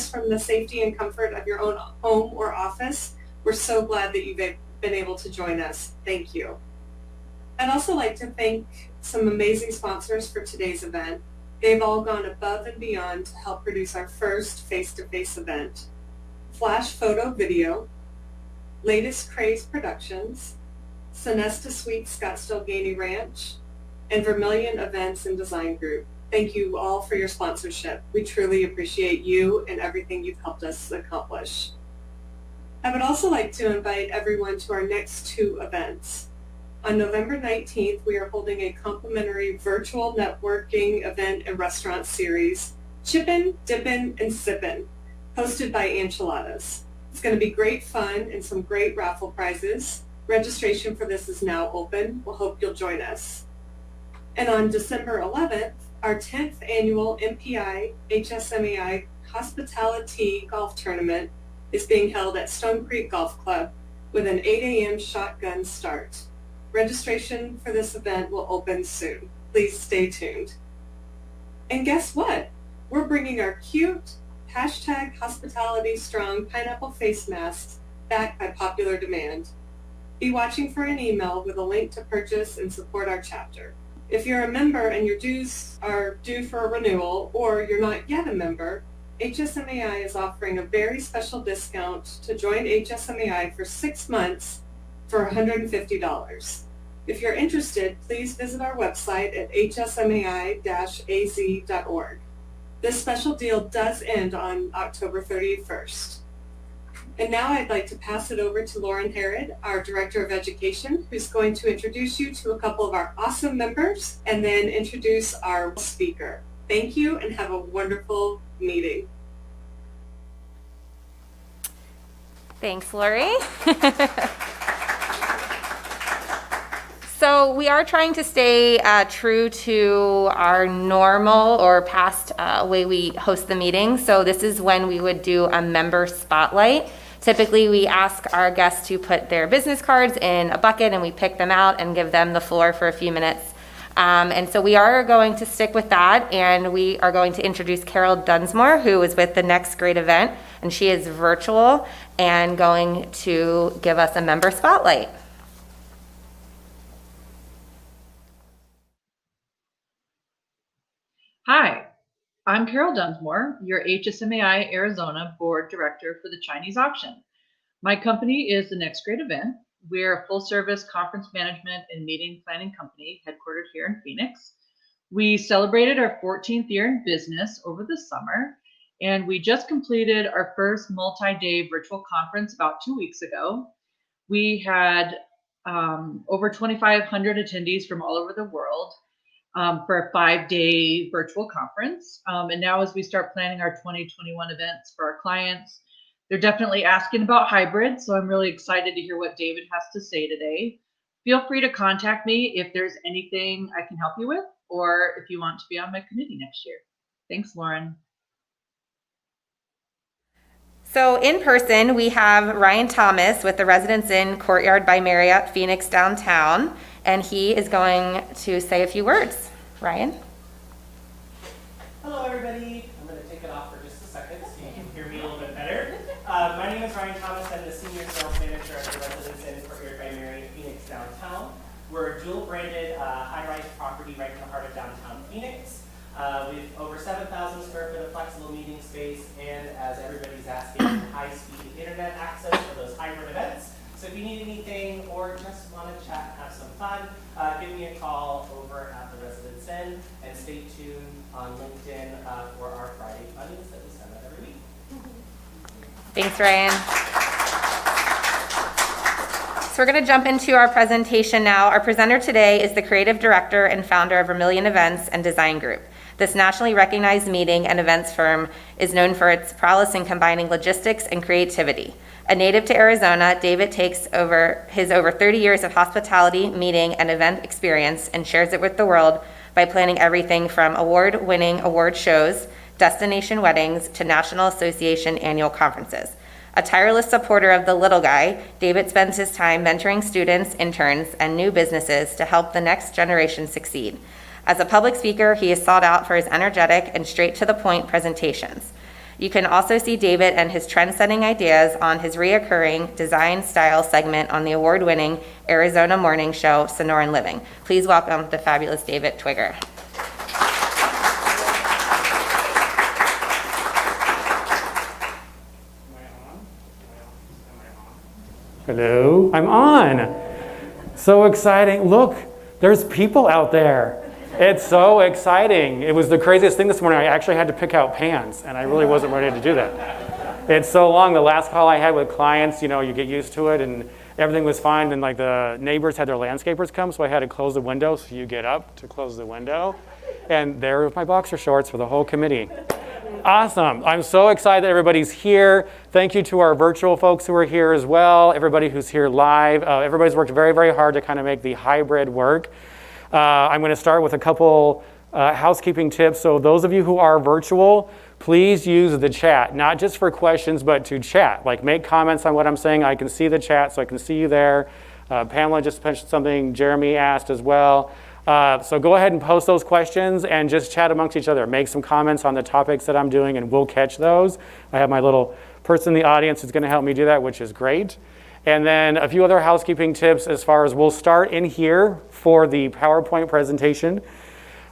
us from the safety and comfort of your own home or office. We're so glad that you've been able to join us. Thank you. I'd also like to thank some amazing sponsors for today's event. They've all gone above and beyond to help produce our first face-to-face event. Flash Photo Video, Latest Craze Productions, Sonesta Suites Scottsdale Gainey Ranch, and Vermilion Events and Design Group. Thank you all for your sponsorship. We truly appreciate you and everything you've helped us accomplish. I would also like to invite everyone to our next two events. On November 19th, we are holding a complimentary virtual networking event and restaurant series, Chippin', Dippin', and Sippin', hosted by Enchiladas. It's going to be great fun and some great raffle prizes. Registration for this is now open. We'll hope you'll join us. And on December 11th, our 10th annual MPI HSMAI Hospitality Golf Tournament is being held at Stone Creek Golf Club with an 8 a.m. shotgun start. Registration for this event will open soon. Please stay tuned. And guess what? We're bringing our cute #HospitalityStrong pineapple face masks back by popular demand. Be watching for an email with a link to purchase and support our chapter. If you're a member and your dues are due for a renewal, or you're not yet a member, HSMAI is offering a very special discount to join HSMAI for 6 months for $150. If you're interested, please visit our website at hsmai-az.org. This special deal does end on October 31st. And now I'd like to pass it over to Lauren Herod, our Director of Education, who's going to introduce you to a couple of our awesome members and then introduce our speaker. Thank you and have a wonderful meeting. Thanks, Lori. So we are trying to stay true to our normal or past way we host the meeting. So this is when we would do a member spotlight. Typically, we ask our guests to put their business cards in a bucket and we pick them out and give them the floor for a few minutes. And so we are going to stick with that, and we are going to introduce Carol Dunsmore, who is with the Next Great Event, and she is virtual and going to give us a member spotlight. Hi, I'm Carol Dunsmore, your HSMAI Arizona Board Director for the Chinese auction. My company is the Next Great Event. We're a full-service conference management and meeting planning company headquartered here in Phoenix. We celebrated our 14th year in business over the summer, and we just completed our first multi-day virtual conference about 2 weeks ago. We had over 2,500 attendees from all over the world for a 5-day virtual conference. And now as we start planning our 2021 events for our clients, they're definitely asking about hybrid, so I'm really excited to hear what David has to say today. Feel free to contact me if there's anything I can help you with, or if you want to be on my committee next year. Thanks, Lauren. So in person, we have Ryan Thomas with the Residence Inn Courtyard by Marriott Phoenix downtown, and he is going to say a few words. Ryan? Hello, everybody. I'm going to take it off for just a second so you can hear me a little bit better. My name is Ryan Thomas. I'm the Senior Sales Manager at the Residence Inn Courtyard by Marriott Phoenix downtown. We're a dual-branded high-rise property right in the heart of downtown Phoenix. With over 7,000 square foot of flexible meeting space, and as everybody's asking, high-speed internet access for those hybrid events. So if you need anything or just want to chat and have some fun, give me a call over at the Residence Inn, and stay tuned on LinkedIn for our Friday funnies that we send out every week. Thanks, Ryan. So we're going to jump into our presentation now. Our presenter today is the Creative Director and Founder of Vermilion Events and Design Group. This nationally recognized meeting and events firm is known for its prowess in combining logistics and creativity. A native to Arizona, David takes over his over 30 years of hospitality, meeting, and event experience and shares it with the world by planning everything from award-winning award shows, destination weddings, to National Association annual conferences. A tireless supporter of the little guy, David spends his time mentoring students, interns, and new businesses to help the next generation succeed. As a public speaker, he is sought out for his energetic and straight-to-the-point presentations. You can also see David and his trend-setting ideas on his reoccurring design style segment on the award-winning Arizona morning show, Sonoran Living. Please welcome the fabulous David Twigger. Hello, I'm on. So exciting. Look, there's people out there. It's so exciting. It was the craziest thing this morning. I actually had to pick out pants, and I really wasn't ready to do that. It's so long. The last call I had with clients, you know, you get used to it, and everything was fine. And like the neighbors had their landscapers come, so I had to close the window. So you get up to close the window. And there were my boxer shorts for the whole committee. Awesome. I'm so excited that everybody's here. Thank you to our virtual folks who are here as well, everybody who's here live. Everybody's worked very, very hard to kind of make the hybrid work. I'm going to start with a couple housekeeping tips. So those of you who are virtual, please use the chat, not just for questions, but to chat. Like make comments on what I'm saying. I can see the chat, so I can see you there. Pamela just mentioned something. Jeremy asked as well. So go ahead and post those questions and just chat amongst each other. Make some comments on the topics that I'm doing and we'll catch those. I have my little person in the audience who's going to help me do that, which is great. And then a few other housekeeping tips as far as we'll start in here for the PowerPoint presentation.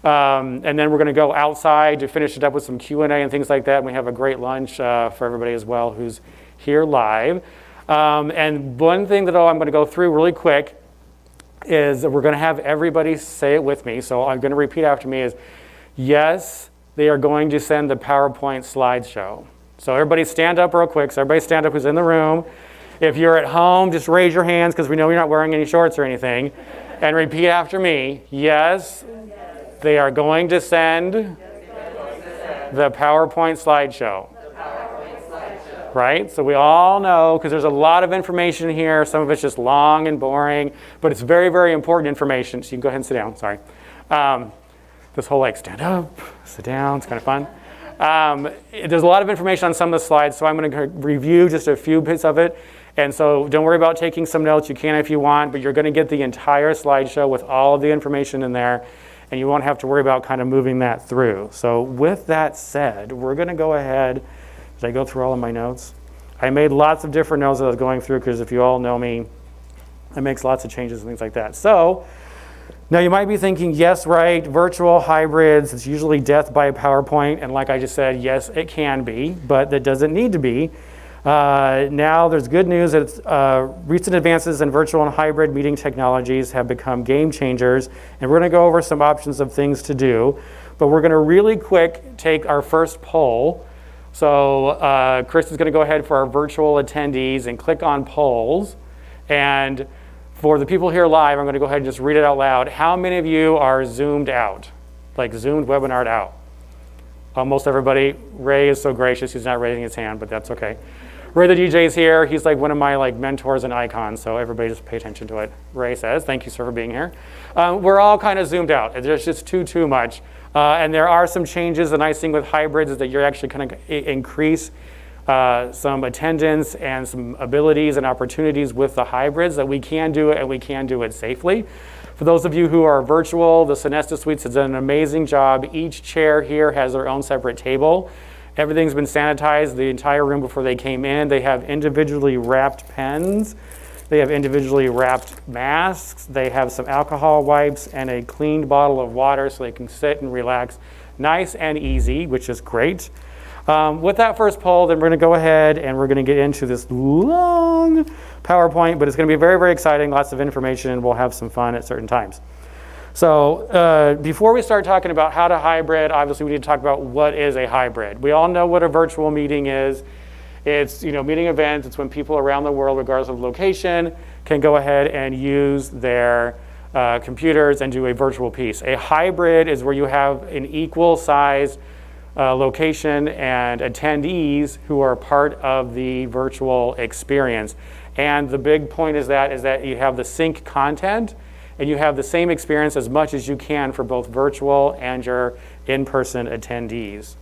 And then we're going to go outside to finish it up with some Q&A and things like that. And we have a great lunch for everybody as well who's here live. And one thing that I'm going to go through really quick is we're going to have everybody say it with me. So I'm going to repeat after me is, yes, they are going to send the PowerPoint slideshow. So everybody stand up real quick. So everybody stand up who's in the room. If you're at home, just raise your hands because we know you're not wearing any shorts or anything. And repeat after me. Yes, they are going to send the PowerPoint slideshow. Right? So we all know, because there's a lot of information here. Some of it's just long and boring, but it's very, very important information. So you can go ahead and sit down. Sorry. This whole like stand up, sit down, it's kind of fun. There's a lot of information on some of the slides, so I'm going to review just a few bits of it. And so don't worry about taking some notes. You can if you want, but you're going to get the entire slideshow with all of the information in there, and you won't have to worry about kind of moving that through. So with that said, we're going to go ahead. Did I go through all of my notes? I made lots of different notes that I was going through because if you all know me, I make lots of changes and things like that. So now you might be thinking, yes, right, virtual hybrids, it's usually death by PowerPoint. And like I just said, yes, it can be, but that doesn't need to be. Now there's good news that recent advances in virtual and hybrid meeting technologies have become game changers. And we're going to go over some options of things to do. But we're going to really quick take our first poll. So Chris is going to go ahead for our virtual attendees and click on polls. And for the people here live, I'm going to go ahead and just read it out loud. How many of you are zoomed out? Like zoomed webinared out? Almost everybody. Ray is so gracious. He's not raising his hand, but that's okay. Ray the DJ is here. He's like one of my like mentors and icons, so everybody just pay attention to it. Ray says, thank you, sir, for being here. We're all kind of zoomed out. There's just too much. And there are some changes. The nice thing with hybrids is that you're actually going to increase some attendance and some abilities and opportunities with the hybrids that we can do it and we can do it safely. For those of you who are virtual, the Sonesta Suites has done an amazing job. Each chair here has their own separate table. Everything's been sanitized, the entire room before they came in. They have individually wrapped pens. They have individually wrapped masks. They have some alcohol wipes and a cleaned bottle of water so they can sit and relax nice and easy, which is great. With that first poll, then we're going to go ahead and we're going to get into this long PowerPoint, but it's going to be very, very exciting, lots of information, and we'll have some fun at certain times. So before we start talking about how to hybrid, obviously we need to talk about what is a hybrid. We all know what a virtual meeting is. It's meeting events. It's when people around the world, regardless of location, can go ahead and use their computers and do a virtual piece. A hybrid is where you have an equal size location and attendees who are part of the virtual experience. And the big point is that you have the sync content and you have the same experience as much as you can for both virtual and your in-person attendees.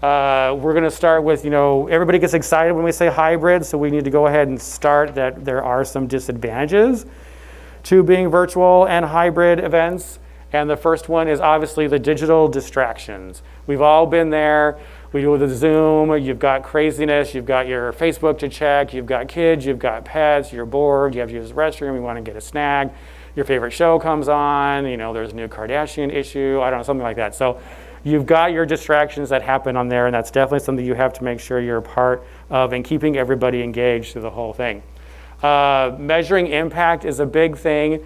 We're going to start with, everybody gets excited when we say hybrid, so we need to go ahead and start that there are some disadvantages to being virtual and hybrid events. And the first one is obviously the digital distractions. We've all been there We do the Zoom, you've got craziness, you've got your Facebook to check, you've got kids, you've got pets, you're bored, you have to use the restroom, you want to get a snack, your favorite show comes on, there's a new Kardashian issue, I don't know, something like that. So you've got your distractions that happen on there, and that's definitely something you have to make sure you're a part of and keeping everybody engaged through the whole thing. Measuring impact is a big thing.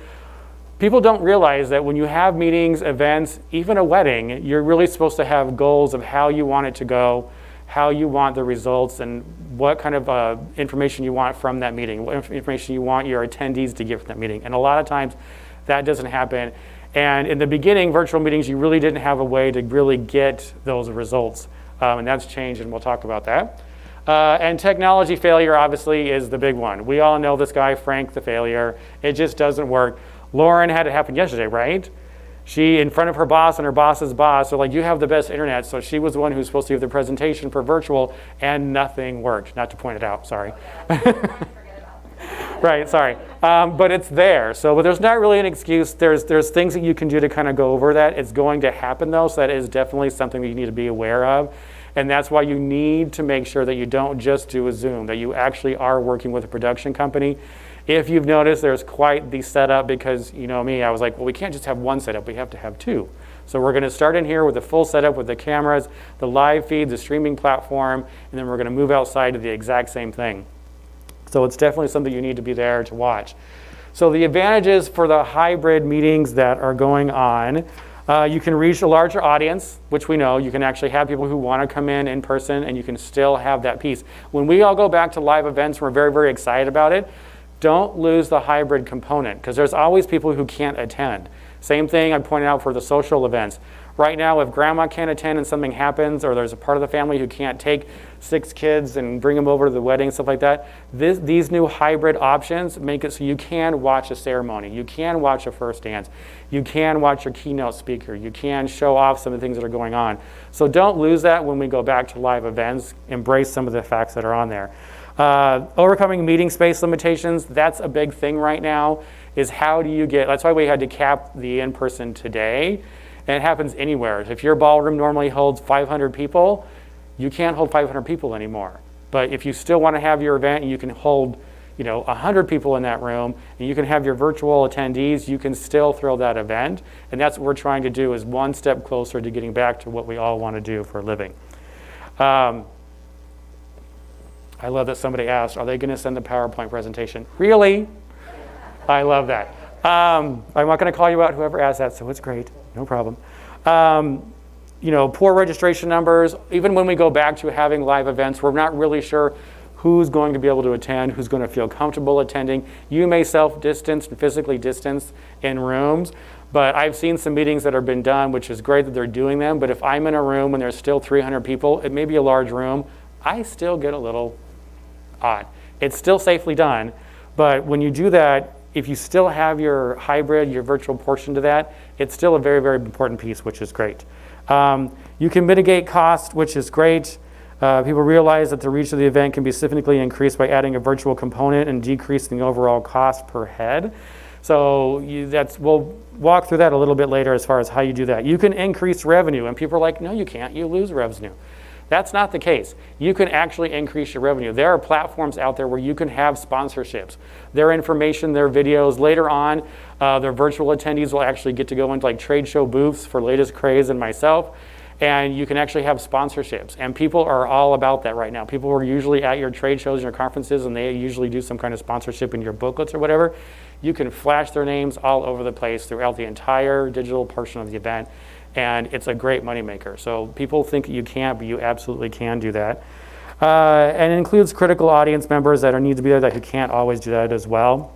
People don't realize that when you have meetings, events, even a wedding, you're really supposed to have goals of how you want it to go, how you want the results, and what kind of information you want from that meeting, what information you want your attendees to get from that meeting. And a lot of times that doesn't happen. And in the beginning, virtual meetings, you really didn't have a way to really get those results. And that's changed, and we'll talk about that. And technology failure, obviously, is the big one. We all know this guy, Frank the failure. It just doesn't work. Lauren had it happen yesterday, right? She, in front of her boss and her boss's boss, are like, you have the best internet. So she was the one who was supposed to give the presentation for virtual, and nothing worked. Not to point it out, sorry. Right, sorry. But it's there. But there's not really an excuse. There's things that you can do to kind of go over that. It's going to happen, though, so that is definitely something that you need to be aware of. And that's why you need to make sure that you don't just do a Zoom, that you actually are working with a production company. If you've noticed, there's quite the setup because, you know me, I was like, well, we can't just have one setup, we have to have two. So we're going to start in here with a full setup with the cameras, the live feed, the streaming platform, and then we're going to move outside to the exact same thing. So it's definitely something you need to be there to watch. So the advantages for the hybrid meetings that are going on, you can reach a larger audience, which we know. You can actually have people who want to come in person, and you can still have that piece. When we all go back to live events, we're very, very excited about it. Don't lose the hybrid component, because there's always people who can't attend. Same thing I pointed out for the social events. Right now, if grandma can't attend and something happens, or there's a part of the family who can't take 6 kids and bring them over to the wedding, stuff like that, these new hybrid options make it so you can watch a ceremony, you can watch a first dance, you can watch your keynote speaker, you can show off some of the things that are going on. So don't lose that when we go back to live events. Embrace some of the facts that are on there. Overcoming meeting space limitations, that's a big thing right now, is how do you get, that's why we had to cap the in-person today, and it happens anywhere. If your ballroom normally holds 500 people, you can't hold 500 people anymore. But if you still want to have your event and you can hold 100 people in that room, and you can have your virtual attendees, you can still throw that event, and that's what we're trying to do, is one step closer to getting back to what we all want to do for a living. I love that somebody asked, are they going to send the PowerPoint presentation? Really? I love that. I'm not going to call you out, whoever asked that, so it's great. No problem. Poor registration numbers. Even when we go back to having live events, we're not really sure who's going to be able to attend, who's going to feel comfortable attending. You may self-distance and physically distance in rooms, but I've seen some meetings that have been done, which is great that they're doing them, but if I'm in a room and there's still 300 people, it may be a large room, I still get a little odd. It's still safely done, but when you do that, if you still have your hybrid, your virtual portion to that, it's still a very, very important piece, which is great. You can mitigate cost, which is great. People realize that the reach of the event can be significantly increased by adding a virtual component and decreasing the overall cost per head. So we'll walk through that a little bit later as far as how you do that. You can increase revenue, and people are like, no, you can't, you lose revenue. That's not the case. You can actually increase your revenue. There are platforms out there where you can have sponsorships. Their information, their videos, later on, their virtual attendees will actually get to go into like trade show booths for Latest Craze and myself, and you can actually have sponsorships. And people are all about that right now. People are usually at your trade shows and your conferences, and they usually do some kind of sponsorship in your booklets or whatever. You can flash their names all over the place throughout the entire digital portion of the event. And it's a great moneymaker. So people think you can't, but you absolutely can do that. And it includes critical audience members that need to be there that who can't always do that as well.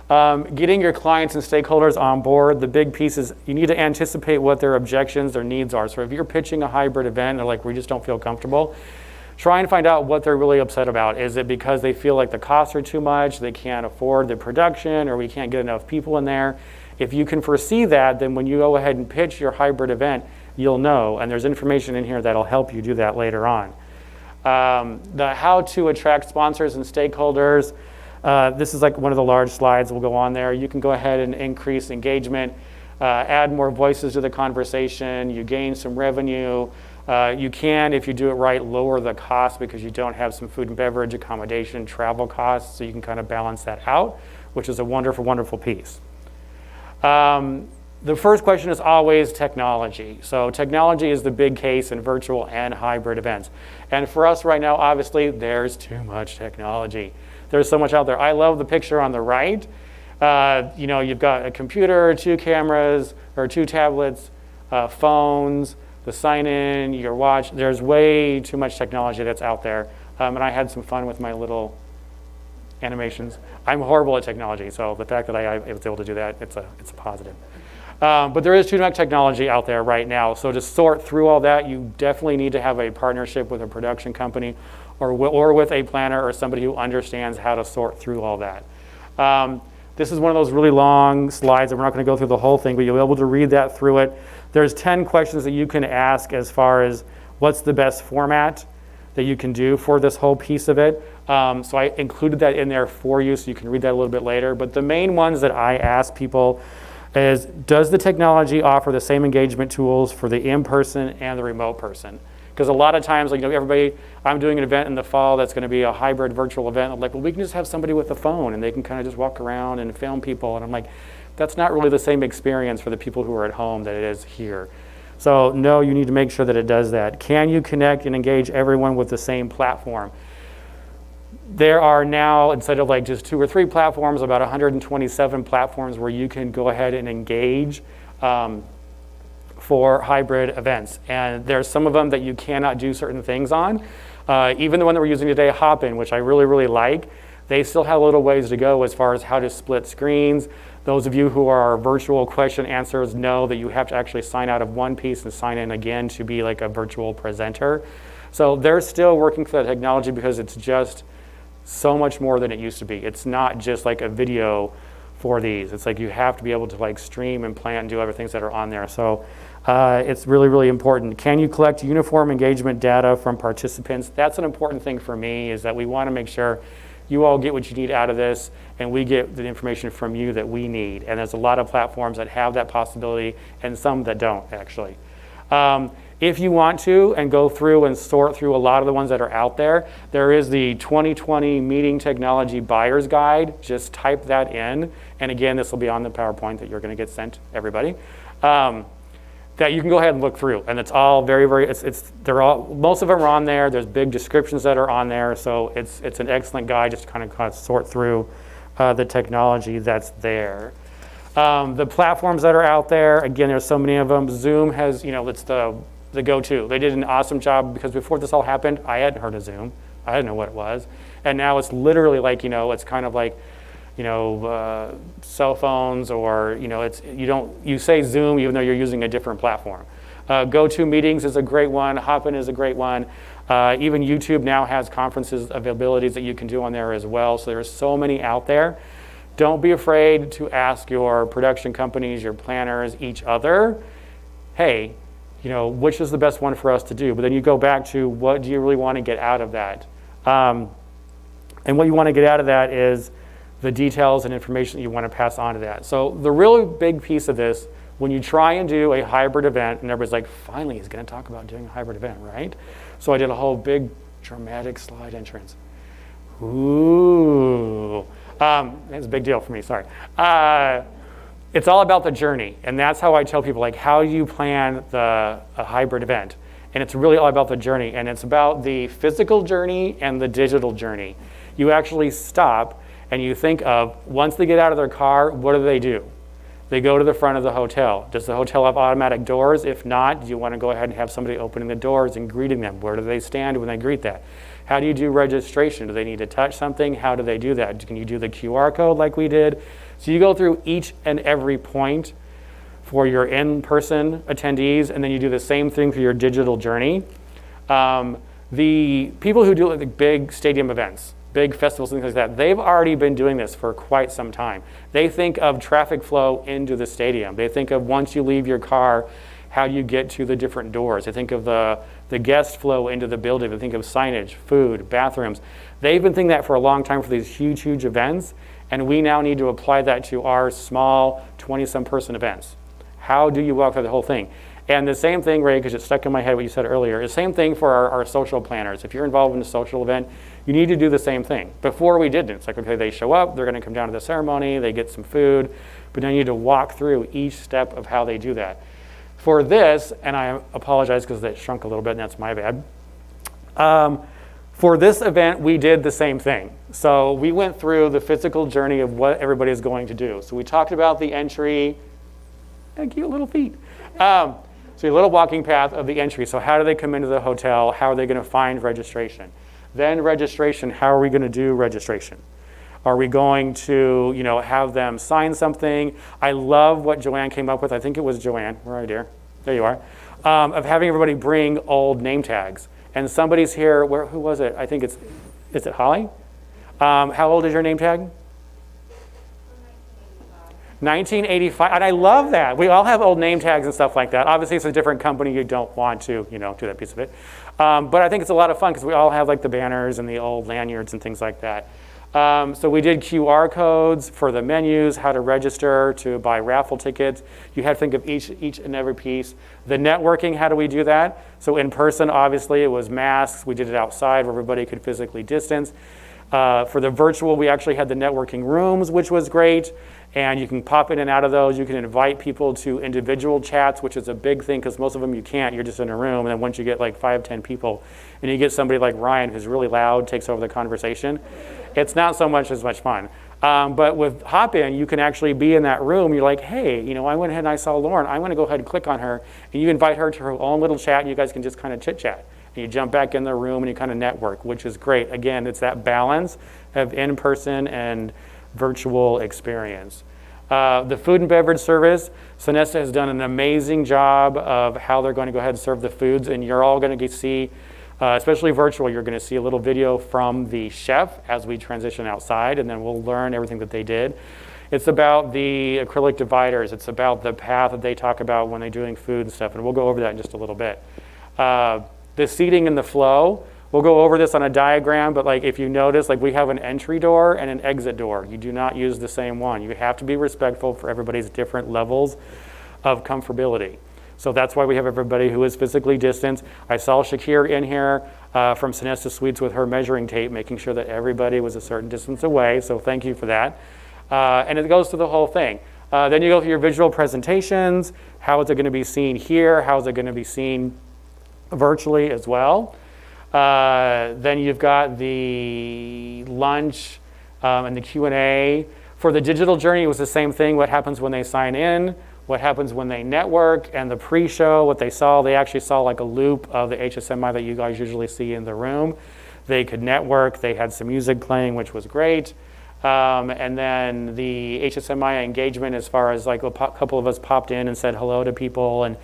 Getting your clients and stakeholders on board, the big piece is you need to anticipate what their objections, their needs are. So if you're pitching a hybrid event and they're like, we just don't feel comfortable, try and find out what they're really upset about. Is it because they feel like the costs are too much, they can't afford the production, or we can't get enough people in there? If you can foresee that, then when you go ahead and pitch your hybrid event, you'll know, and there's information in here that'll help you do that later on. The how to attract sponsors and stakeholders, this is like one of the large slides we'll go on there. You can go ahead and increase engagement, add more voices to the conversation, you gain some revenue, You can, if you do it right, lower the cost because you don't have some food and beverage, accommodation, travel costs, so you can kind of balance that out, which is a wonderful, wonderful piece. The first question is always technology. So technology is the big case in virtual and hybrid events. And for us right now, obviously, there's too much technology. There's so much out there. I love the picture on the right. You know, you've got a computer, 2 cameras, or 2 tablets, phones, the sign-in, your watch. There's way too much technology that's out there. And I had some fun with my little animations. I'm horrible at technology, so the fact that I was able to do that, it's a positive. But there is too much technology out there right now. So to sort through all that, you definitely need to have a partnership with a production company or with a planner or somebody who understands how to sort through all that. This is one of those really long slides, and we're not going to go through the whole thing, but you'll be able to read that through it. There's 10 questions that you can ask as far as what's the best format that you can do for this whole piece of it. So I included that in there for you so you can read that a little bit later. But the main ones that I ask people is, does the technology offer the same engagement tools for the in-person and the remote person? Because a lot of times, like, you know, everybody, I'm doing an event in the fall that's going to be a hybrid virtual event. I'm like, well, we can just have somebody with a phone and they can kind of just walk around and film people. And I'm like, that's not really the same experience for the people who are at home that it is here. So no, you need to make sure that it does that. Can you connect and engage everyone with the same platform? There are now, instead of like just 2 or 3 platforms, about 127 platforms where you can go ahead and engage for hybrid events. And there's some of them that you cannot do certain things on. Even the one that we're using today, Hopin, which I really, really like, they still have a little ways to go as far as how to split screens. Those of you who are virtual question answers know that you have to actually sign out of one piece and sign in again to be like a virtual presenter. So they're still working for that technology because it's just so much more than it used to be. It's not just like a video for these. It's like you have to be able to like stream and plan and do other things that are on there. So it's really, really important. Can you collect uniform engagement data from participants? That's an important thing for me, is that we want to make sure you all get what you need out of this and we get the information from you that we need. And there's a lot of platforms that have that possibility and some that don't, actually. If you want to and go through and sort through a lot of the ones that are out there, there is the 2020 Meeting Technology Buyer's Guide. Just type that in. And again, this will be on the PowerPoint that you're going to get sent to everybody. That you can go ahead and look through. And it's all very, very, they're all, most of them are on there. There's big descriptions that are on there. So it's an excellent guide just to kind of sort through the technology that's there. The platforms that are out there, again, there's so many of them. Zoom has, you know, it's the go-to. They did an awesome job because before this all happened, I hadn't heard of Zoom. I didn't know what it was. And now it's literally like, you know, it's kind of like, you know, cell phones, or, you know, you say Zoom even though you're using a different platform. GoToMeetings is a great one. Hopin is a great one. Even YouTube now has conferences availabilities that you can do on there as well. So there's so many out there. Don't be afraid to ask your production companies, your planners, each other, hey, you know, which is the best one for us to do? But then you go back to, what do you really want to get out of that? And what you want to get out of that is the details and information that you want to pass on to that. So the really big piece of this, when you try and do a hybrid event, and everybody's like, finally, he's going to talk about doing a hybrid event, right? So I did a whole big dramatic slide entrance. Ooh. It's a big deal for me, sorry. It's all about the journey, and that's how I tell people, like, how do you plan a hybrid event? And it's really all about the journey, and it's about the physical journey and the digital journey. You actually stop and you think of, once they get out of their car, what do? They go to the front of the hotel. Does the hotel have automatic doors? If not, do you want to go ahead and have somebody opening the doors and greeting them? Where do they stand when they greet that? How do you do registration? Do they need to touch something? How do they do that? Can you do the QR code like we did? So you go through each and every point for your in-person attendees, and then you do the same thing for your digital journey. The people who do like big stadium events, big festivals, things like that, they've already been doing this for quite some time. They think of traffic flow into the stadium. They think of, once you leave your car, how do you get to the different doors? They think of the guest flow into the building. They think of signage, food, bathrooms. They've been thinking that for a long time for these huge, huge events, and we now need to apply that to our small 20-some person events. How do you walk through the whole thing? And the same thing, Ray, because it stuck in my head what you said earlier, the same thing for our social planners. If you're involved in a social event, you need to do the same thing. Before we didn't. It's like, okay, they show up, they're going to come down to the ceremony, they get some food, but now you need to walk through each step of how they do that. For this, and I apologize because it shrunk a little bit, and that's my bad. For this event, we did the same thing. So we went through the physical journey of what everybody is going to do. So we talked about the entry, and cute little feet. So a little walking path of the entry. So how do they come into the hotel? How are they going to find registration? Then registration, how are we going to do registration? Are we going to, have them sign something? I love what Joanne came up with. I think it was Joanne. Where are you, dear? There you are. Of having everybody bring old name tags. And somebody's here, who was it? I think is it Holly? How old is your name tag? 1985, and I love that. We all have old name tags and stuff like that. Obviously, it's a different company. You don't want to, do that piece of it. But I think it's a lot of fun because we all have like the banners and the old lanyards and things like that. So we did QR codes for the menus, how to register, to buy raffle tickets. You had to think of each and every piece. The networking, how do we do that? So in person, obviously, it was masks. We did it outside where everybody could physically distance. For the virtual, we actually had the networking rooms, which was great. And you can pop in and out of those. You can invite people to individual chats, which is a big thing because most of them you can't. You're just in a room. And then once you get like 5, 10 people, and you get somebody like Ryan who's really loud, takes over the conversation, it's not so much as much fun. But with Hop-In, you can actually be in that room. You're like, hey, I went ahead and I saw Lauren. I'm going to go ahead and click on her. And you invite her to her own little chat, and you guys can just kind of chit-chat. And you jump back in the room, and you kind of network, which is great. Again, it's that balance of in-person and virtual experience. The food and beverage service, Sonesta has done an amazing job of how they're going to go ahead and serve the foods, and you're all going to see, especially virtual, you're going to see a little video from the chef as we transition outside, and then we'll learn everything that they did. It's about the acrylic dividers. It's about the path that they talk about when they're doing food and stuff, and we'll go over that in just a little bit. The seating and the flow, we'll go over this on a diagram, but like if you notice, like we have an entry door and an exit door. You do not use the same one. You have to be respectful for everybody's different levels of comfortability. So that's why we have everybody who is physically distanced. I saw Shakir in here from Sonesta Suites with her measuring tape, making sure that everybody was a certain distance away. So thank you for that. And it goes through the whole thing. Then you go through your visual presentations. How is it going to be seen here? How is it going to be seen virtually as well? Then you've got the lunch and the Q&A. For the digital journey, it was the same thing. What happens when they sign in? What happens when they network? And the pre-show, what they saw, they actually saw like a loop of the HSMAI that you guys usually see in the room. They could network. They had some music playing, which was great. And then the HSMAI engagement, as far as like a couple of us popped in and said hello to people and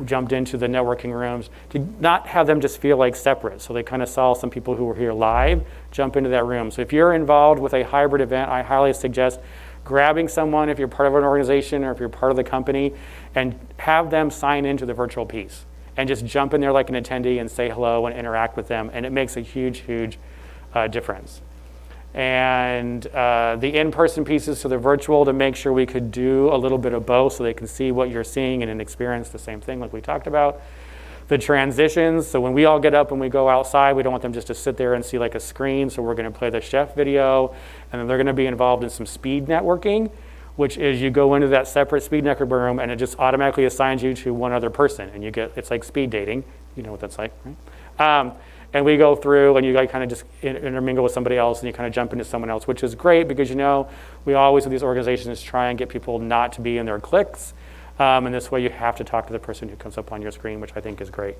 jumped into the networking rooms to not have them just feel like separate. So they kind of saw some people who were here live jump into that room. So if you're involved with a hybrid event, I highly suggest grabbing someone if you're part of an organization or if you're part of the company and have them sign into the virtual piece and just jump in there like an attendee and say hello and interact with them. And it makes a huge, huge difference. And the in-person pieces to the virtual to make sure we could do a little bit of both so they can see what you're seeing and experience the same thing like we talked about. The transitions, so when we all get up and we go outside, we don't want them just to sit there and see like a screen, so we're going to play the chef video, and then they're going to be involved in some speed networking, which is you go into that separate speed network room and it just automatically assigns you to one other person, and you get, it's like speed dating, you know what that's like, right? And we go through and you guys kind of just intermingle with somebody else and you kind of jump into someone else, which is great because, you know, we always with these organizations try and get people not to be in their cliques. And this way you have to talk to the person who comes up on your screen, which I think is great.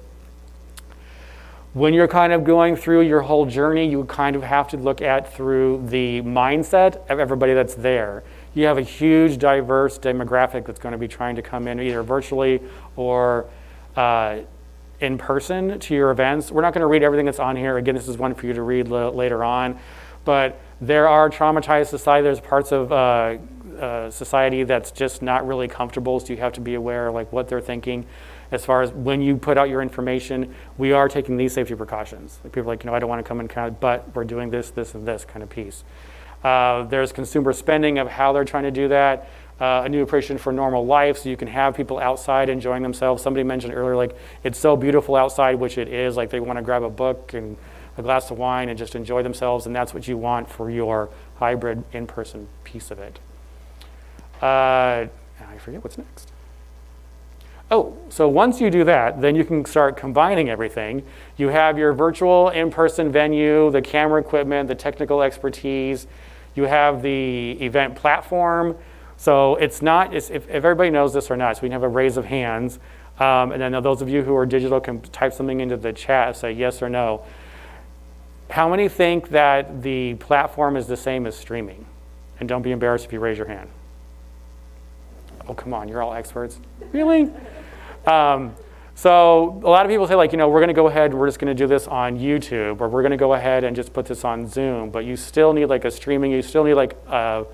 When you're kind of going through your whole journey, you kind of have to look at through the mindset of everybody that's there. You have a huge diverse demographic that's going to be trying to come in either virtually or in person to your events. We're not going to read everything that's on here. Again, this is one for you to read later on. But there are traumatized society. There's parts of society that's just not really comfortable, so you have to be aware of like what they're thinking. As far as when you put out your information, we are taking these safety precautions. Like people are like, you know, I don't want to come in kind of, but we're doing this, this, and this kind of piece. There's consumer spending of how they're trying to do that. a new appreciation for normal life, so you can have people outside enjoying themselves. Somebody mentioned earlier, like, it's so beautiful outside, which it is. Like, they want to grab a book and a glass of wine and just enjoy themselves, and that's what you want for your hybrid in-person piece of it. I forget what's next. Oh, so once you do that, then you can start combining everything. You have your virtual in-person venue, the camera equipment, the technical expertise. You have the event platform. So it's not, if everybody knows this or not, so we can have a raise of hands. And then those of you who are digital can type something into the chat and say yes or no. How many think that the platform is the same as streaming? And don't be embarrassed if you raise your hand. Oh, come on, you're all experts. Really? So a lot of people say, like, we're going to go ahead, we're just going to do this on YouTube, or we're going to go ahead and just put this on Zoom. But you still need like a streaming, you still need like a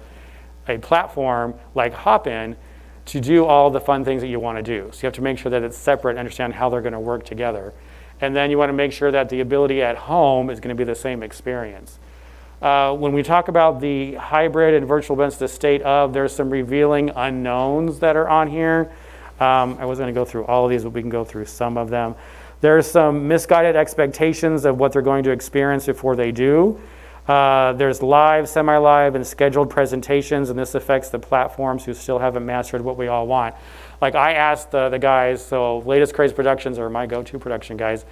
platform like Hopin to do all the fun things that you want to do. So you have to make sure that it's separate and understand how they're going to work together. And then you want to make sure that the ability at home is going to be the same experience. When we talk about the hybrid and virtual events, the state of, there's some revealing unknowns that are on here. I wasn't going to go through all of these, but we can go through some of them. There's some misguided expectations of what they're going to experience before they do. There's live, semi-live, and scheduled presentations, and this affects the platforms who still haven't mastered what we all want. Like, I asked the guys, so Latest Craze Productions are my go-to production guys,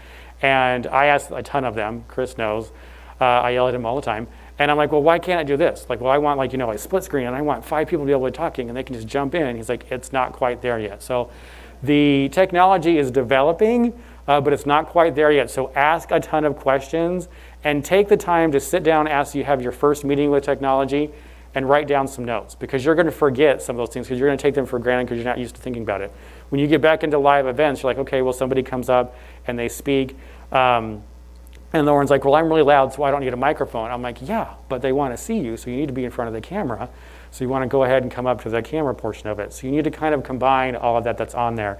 and I asked a ton of them. Chris knows. I yell at him all the time. And I'm like, well, why can't I do this? Like, well, I want, like, a split screen, and I want 5 people to be able to be talking, and they can just jump in. He's like, it's not quite there yet. So the technology is developing, but it's not quite there yet. So ask a ton of questions, and take the time to sit down after you have your first meeting with technology and write down some notes, because you're going to forget some of those things because you're going to take them for granted because you're not used to thinking about it. When you get back into live events, you're like, okay, well, somebody comes up and they speak. And Lauren's like, well, I'm really loud, so I don't need a microphone. I'm like, yeah, but they want to see you, so you need to be in front of the camera. So you want to go ahead and come up to the camera portion of it. So you need to kind of combine all of that that's on there.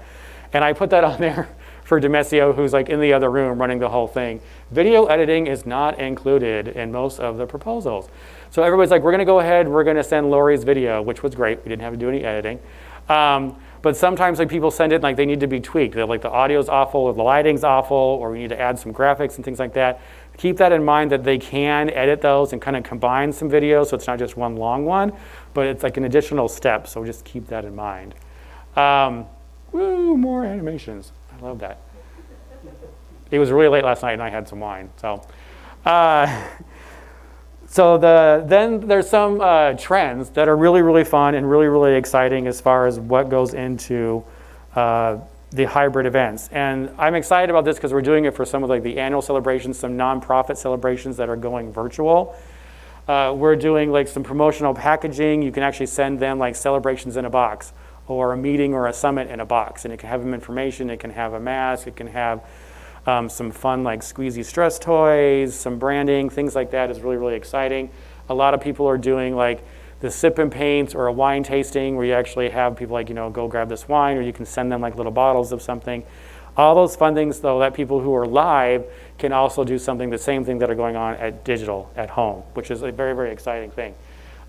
And I put that on there for Demesio, who's like in the other room running the whole thing. Video editing is not included in most of the proposals. So everybody's like, we're going to go ahead, we're going to send Lori's video, which was great. We didn't have to do any editing. But sometimes like people send it like they need to be tweaked. They're like the audio's awful or the lighting's awful, or we need to add some graphics and things like that. Keep that in mind that they can edit those and kind of combine some videos, so it's not just one long one, but it's like an additional step, so just keep that in mind. Woo, more animations. I love that. It was really late last night and I had some wine. So then there's some trends that are really, really fun and really, really exciting as far as what goes into the hybrid events. And I'm excited about this because we're doing it for some of like the annual celebrations, some nonprofit celebrations that are going virtual. We're doing like some promotional packaging. You can actually send them like celebrations in a box, or a meeting or a summit in a box. And it can have them information, it can have a mask, it can have some fun like squeezy stress toys, some branding, things like that is really, really exciting. A lot of people are doing like the sip and paint or a wine tasting where you actually have people like, go grab this wine, or you can send them like little bottles of something. All those fun things though, that people who are live can also do something, the same thing that are going on at digital at home, which is a very, very exciting thing.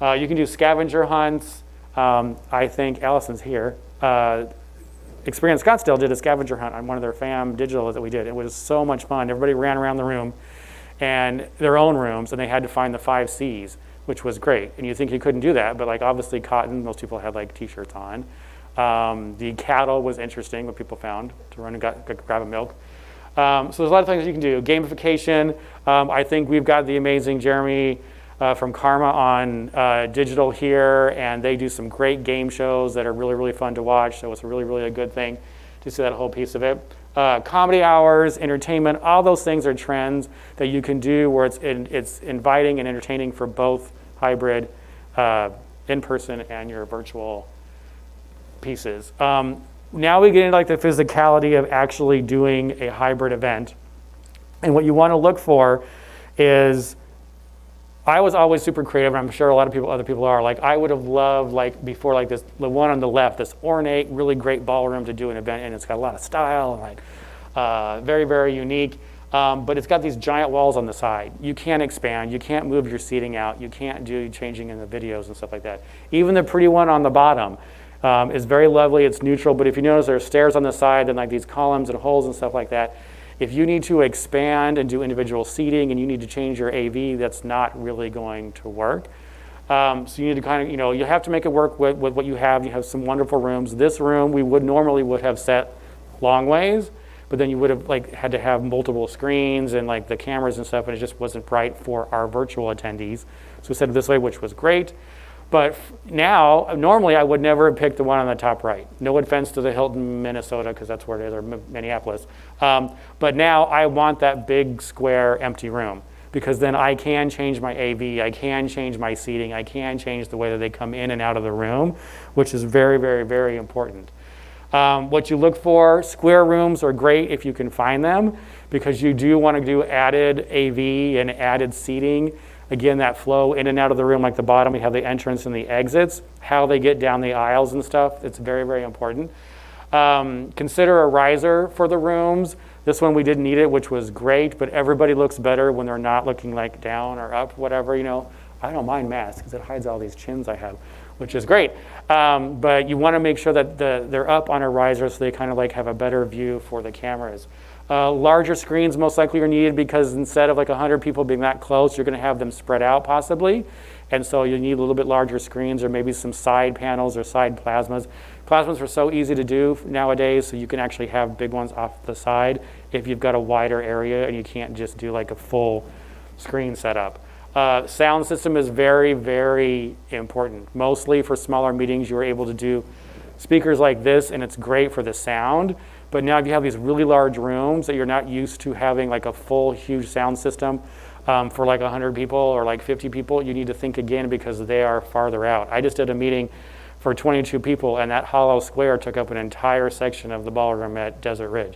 You can do scavenger hunts. I think Allison's here. Experience Scottsdale did a scavenger hunt on one of their FAM digitals that we did. It was so much fun. Everybody ran around the room and their own rooms, and they had to find the 5 C's, which was great. And you think you couldn't do that, but like obviously cotton, most people had like t-shirts on. The cattle was interesting, what people found to run and grab a milk. So there's a lot of things you can do. Gamification. I think we've got the amazing Jeremy from Karma on digital here, and they do some great game shows that are really, really fun to watch. So it's a really, really a good thing to see that whole piece of it. Comedy hours, entertainment, all those things are trends that you can do where it's inviting and entertaining for both hybrid, in-person, and your virtual pieces. Now we get into like the physicality of actually doing a hybrid event. And what you want to look for is, I was always super creative, and I'm sure a lot of other people are. Like I would have loved, like before, like this, the one on the left, this ornate, really great ballroom to do an event, and it's got a lot of style and like very, very unique. But it's got these giant walls on the side. You can't expand. You can't move your seating out. You can't do changing in the videos and stuff like that. Even the pretty one on the bottom is very lovely. It's neutral. But if you notice, there are stairs on the side and like these columns and holes and stuff like that. If you need to expand and do individual seating and you need to change your AV, that's not really going to work. So you need to kind of, you have to make it work with what you have. You have some wonderful rooms. This room we normally would have set long ways, but then you would have had to have multiple screens and the cameras and stuff, and it just wasn't right for our virtual attendees. So we set it this way, which was great. But now, normally I would never have picked the one on the top right. No offense to the Hilton, Minnesota, because that's where it is, or Minneapolis. But now I want that big square empty room, because then I can change my AV, I can change my seating, I can change the way that they come in and out of the room, which is very, very, very important. What you look for, square rooms are great if you can find them, because you do want to do added AV and added seating. Again, that flow in and out of the room, like the bottom, we have the entrance and the exits, how they get down the aisles and stuff. It's very, very important. Consider a riser for the rooms. This one we didn't need it, which was great, but everybody looks better when they're not looking down or up, whatever, I don't mind masks because it hides all these chins I have, which is great. But you want to make sure that they're up on a riser so they kind of have a better view for the cameras. Larger screens most likely are needed because instead of 100 people being that close, you're going to have them spread out possibly. And so you need a little bit larger screens or maybe some side panels or side plasmas. Plasmas are so easy to do nowadays, so you can actually have big ones off the side if you've got a wider area and you can't just do a full screen setup. Sound system is very, very important. Mostly for smaller meetings, you're able to do speakers like this, and it's great for the sound. But now if you have these really large rooms that you're not used to having a full, huge sound system for 100 people or 50 people, you need to think again because they are farther out. I just did a meeting for 22 people, and that hollow square took up an entire section of the ballroom at Desert Ridge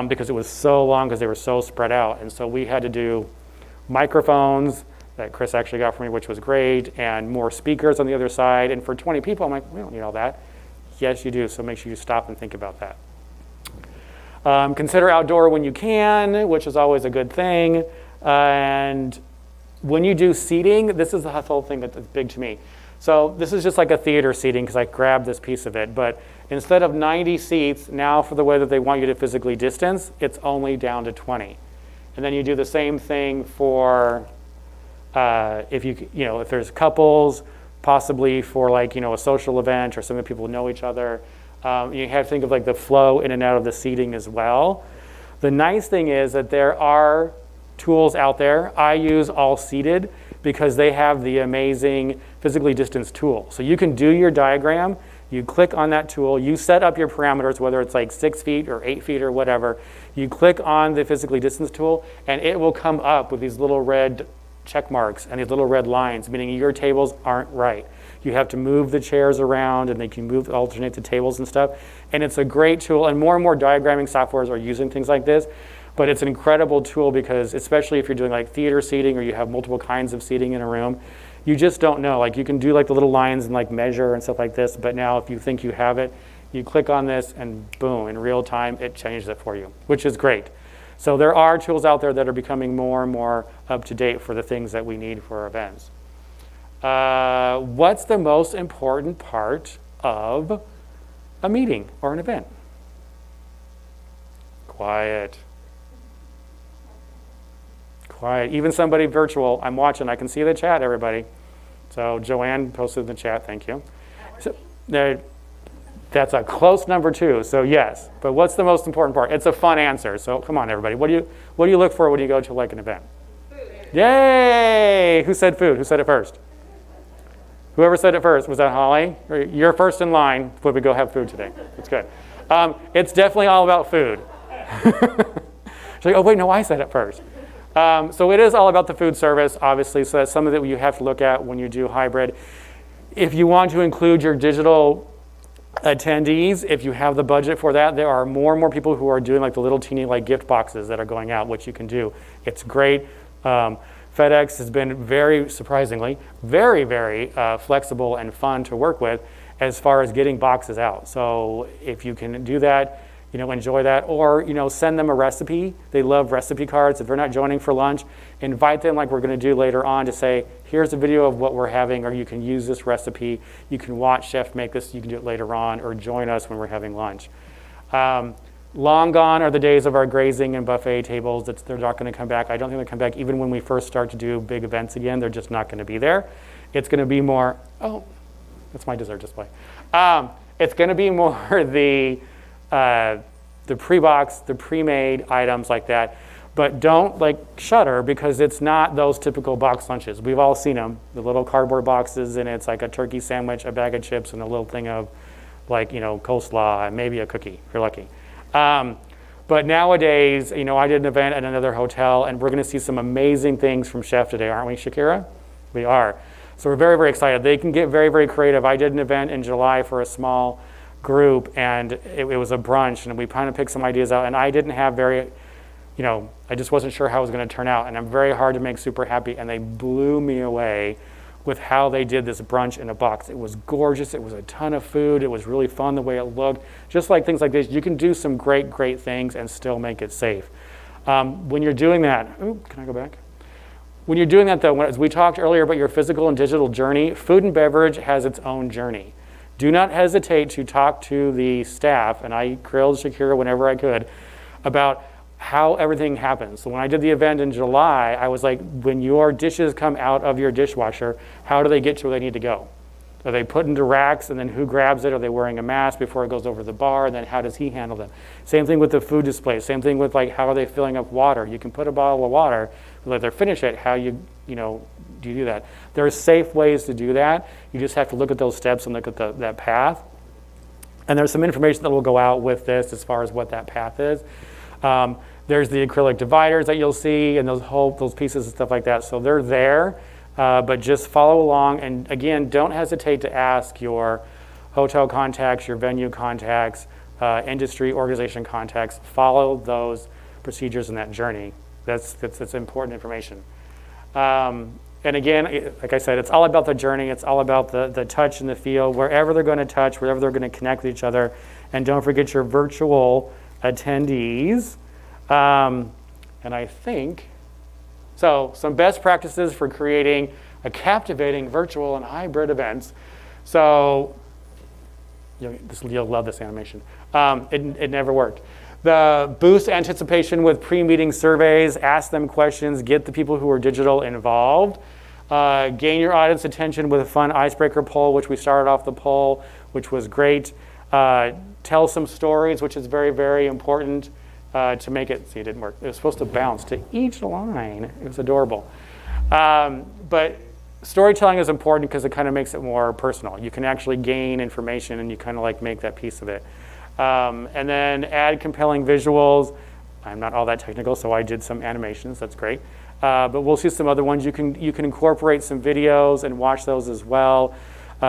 because it was so long because they were so spread out. And so we had to do microphones that Chris actually got for me, which was great, and more speakers on the other side. And for 20 people, I'm like, we don't need all that. Yes, you do, so make sure you stop and think about that. Consider outdoor when you can, which is always a good thing. And when you do seating, this is the whole thing that's big to me. So this is just like a theater seating because I grabbed this piece of it. But instead of 90 seats, now for the way that they want you to physically distance, it's only down to 20. And then you do the same thing for if there's couples, possibly for a social event or some of the people know each other. You have to think of the flow in and out of the seating as well. The nice thing is that there are tools out there. I use All Seated because they have the amazing physically distanced tool. So you can do your diagram, you click on that tool, you set up your parameters, whether it's 6 feet or 8 feet or whatever. You click on the physically distanced tool and it will come up with these little red check marks and these little red lines, meaning your tables aren't right. You have to move the chairs around and they can alternate the tables and stuff. And it's a great tool, and more diagramming softwares are using things like this. But it's an incredible tool because especially if you're doing theater seating or you have multiple kinds of seating in a room, you just don't know. You can do the little lines and measure and stuff like this, but now if you think you have it, you click on this and boom, in real time, it changes it for you, which is great. So there are tools out there that are becoming more and more up to date for the things that we need for our events. What's the most important part of a meeting or an event? Quiet. Quiet. Even somebody virtual, I'm watching, I can see the chat, everybody. So Joanne posted in the chat, thank you. So, that's a close number 2, so yes. But what's the most important part? It's a fun answer, so come on, everybody. What do you look for when you go to an event? Food. Yay! Who said food? Who said it first? Whoever said it first, was that Holly? You're first in line when we go have food today. That's good. It's definitely all about food. She's like, oh wait, no, I said it first. So it is all about the food service, obviously, so that's something that you have to look at when you do hybrid. If you want to include your digital attendees, if you have the budget for that, there are more and more people who are doing the little teeny gift boxes that are going out, which you can do. It's great. FedEx has been very, surprisingly, very, very flexible and fun to work with as far as getting boxes out. So if you can do that, enjoy that. Or, send them a recipe. They love recipe cards. If they're not joining for lunch, invite them like we're going to do later on to say, here's a video of what we're having, or you can use this recipe. You can watch Chef make this. You can do it later on, or join us when we're having lunch. Long gone are the days of our grazing and buffet tables. They're not going to come back. I don't think they'll come back even when we first start to do big events again. They're just not going to be there. It's going to be more, oh, that's my dessert display. It's going to be more the pre-box, the pre-made items like that. But don't shudder, because it's not those typical box lunches. We've all seen them, the little cardboard boxes, and it's like a turkey sandwich, a bag of chips, and a little thing of coleslaw, and maybe a cookie, if you're lucky. But nowadays, I did an event at another hotel, and we're going to see some amazing things from Chef today, aren't we, Shakira? We are. So we're very, very excited. They can get very, very creative. I did an event in July for a small group, and it was a brunch, and we kind of picked some ideas out, and I didn't have I just wasn't sure how it was going to turn out, and I'm very hard to make super happy, and they blew me away with how they did this brunch in a box. It was gorgeous. It was a ton of food. It was really fun the way it looked. Just like things like this, you can do some great, great things and still make it safe. When you're doing that, can I go back? When you're doing that, though, as we talked earlier about your physical and digital journey, food and beverage has its own journey. Do not hesitate to talk to the staff, and I grilled Shakira whenever I could, about how everything happens. So when I did the event in July, I was like, when your dishes come out of your dishwasher, how do they get to where they need to go? Are they put into racks, and then who grabs it? Are they wearing a mask before it goes over the bar? And then how does he handle them? Same thing with the food display. Same thing with how are they filling up water? You can put a bottle of water, let them finish it. How do you do that? There are safe ways to do that. You just have to look at those steps and look at that path. And there's some information that will go out with this as far as what that path is. There's the acrylic dividers that you'll see, and those pieces and stuff like that. So they're there, but just follow along. And again, don't hesitate to ask your hotel contacts, your venue contacts, industry organization contacts. Follow those procedures in that journey. That's important information. And again, like I said, it's all about the journey. It's all about the touch and the feel, wherever they're going to touch, wherever they're going to connect with each other. And don't forget your virtual attendees. And I think, so some best practices for creating a captivating virtual and hybrid events. So you'll love this animation. It never worked. The boost anticipation with pre-meeting surveys, ask them questions, get the people who are digital involved. Gain your audience attention with a fun icebreaker poll, which we started off the poll, which was great. Tell some stories, which is very, very important to make it. See, it didn't work. It was supposed to bounce to each line. It was adorable. But storytelling is important because it kind of makes it more personal. You can actually gain information, and you kind of make that piece of it. And then add compelling visuals. I'm not all that technical, so I did some animations. That's great. But we'll see some other ones. You can incorporate some videos and watch those as well.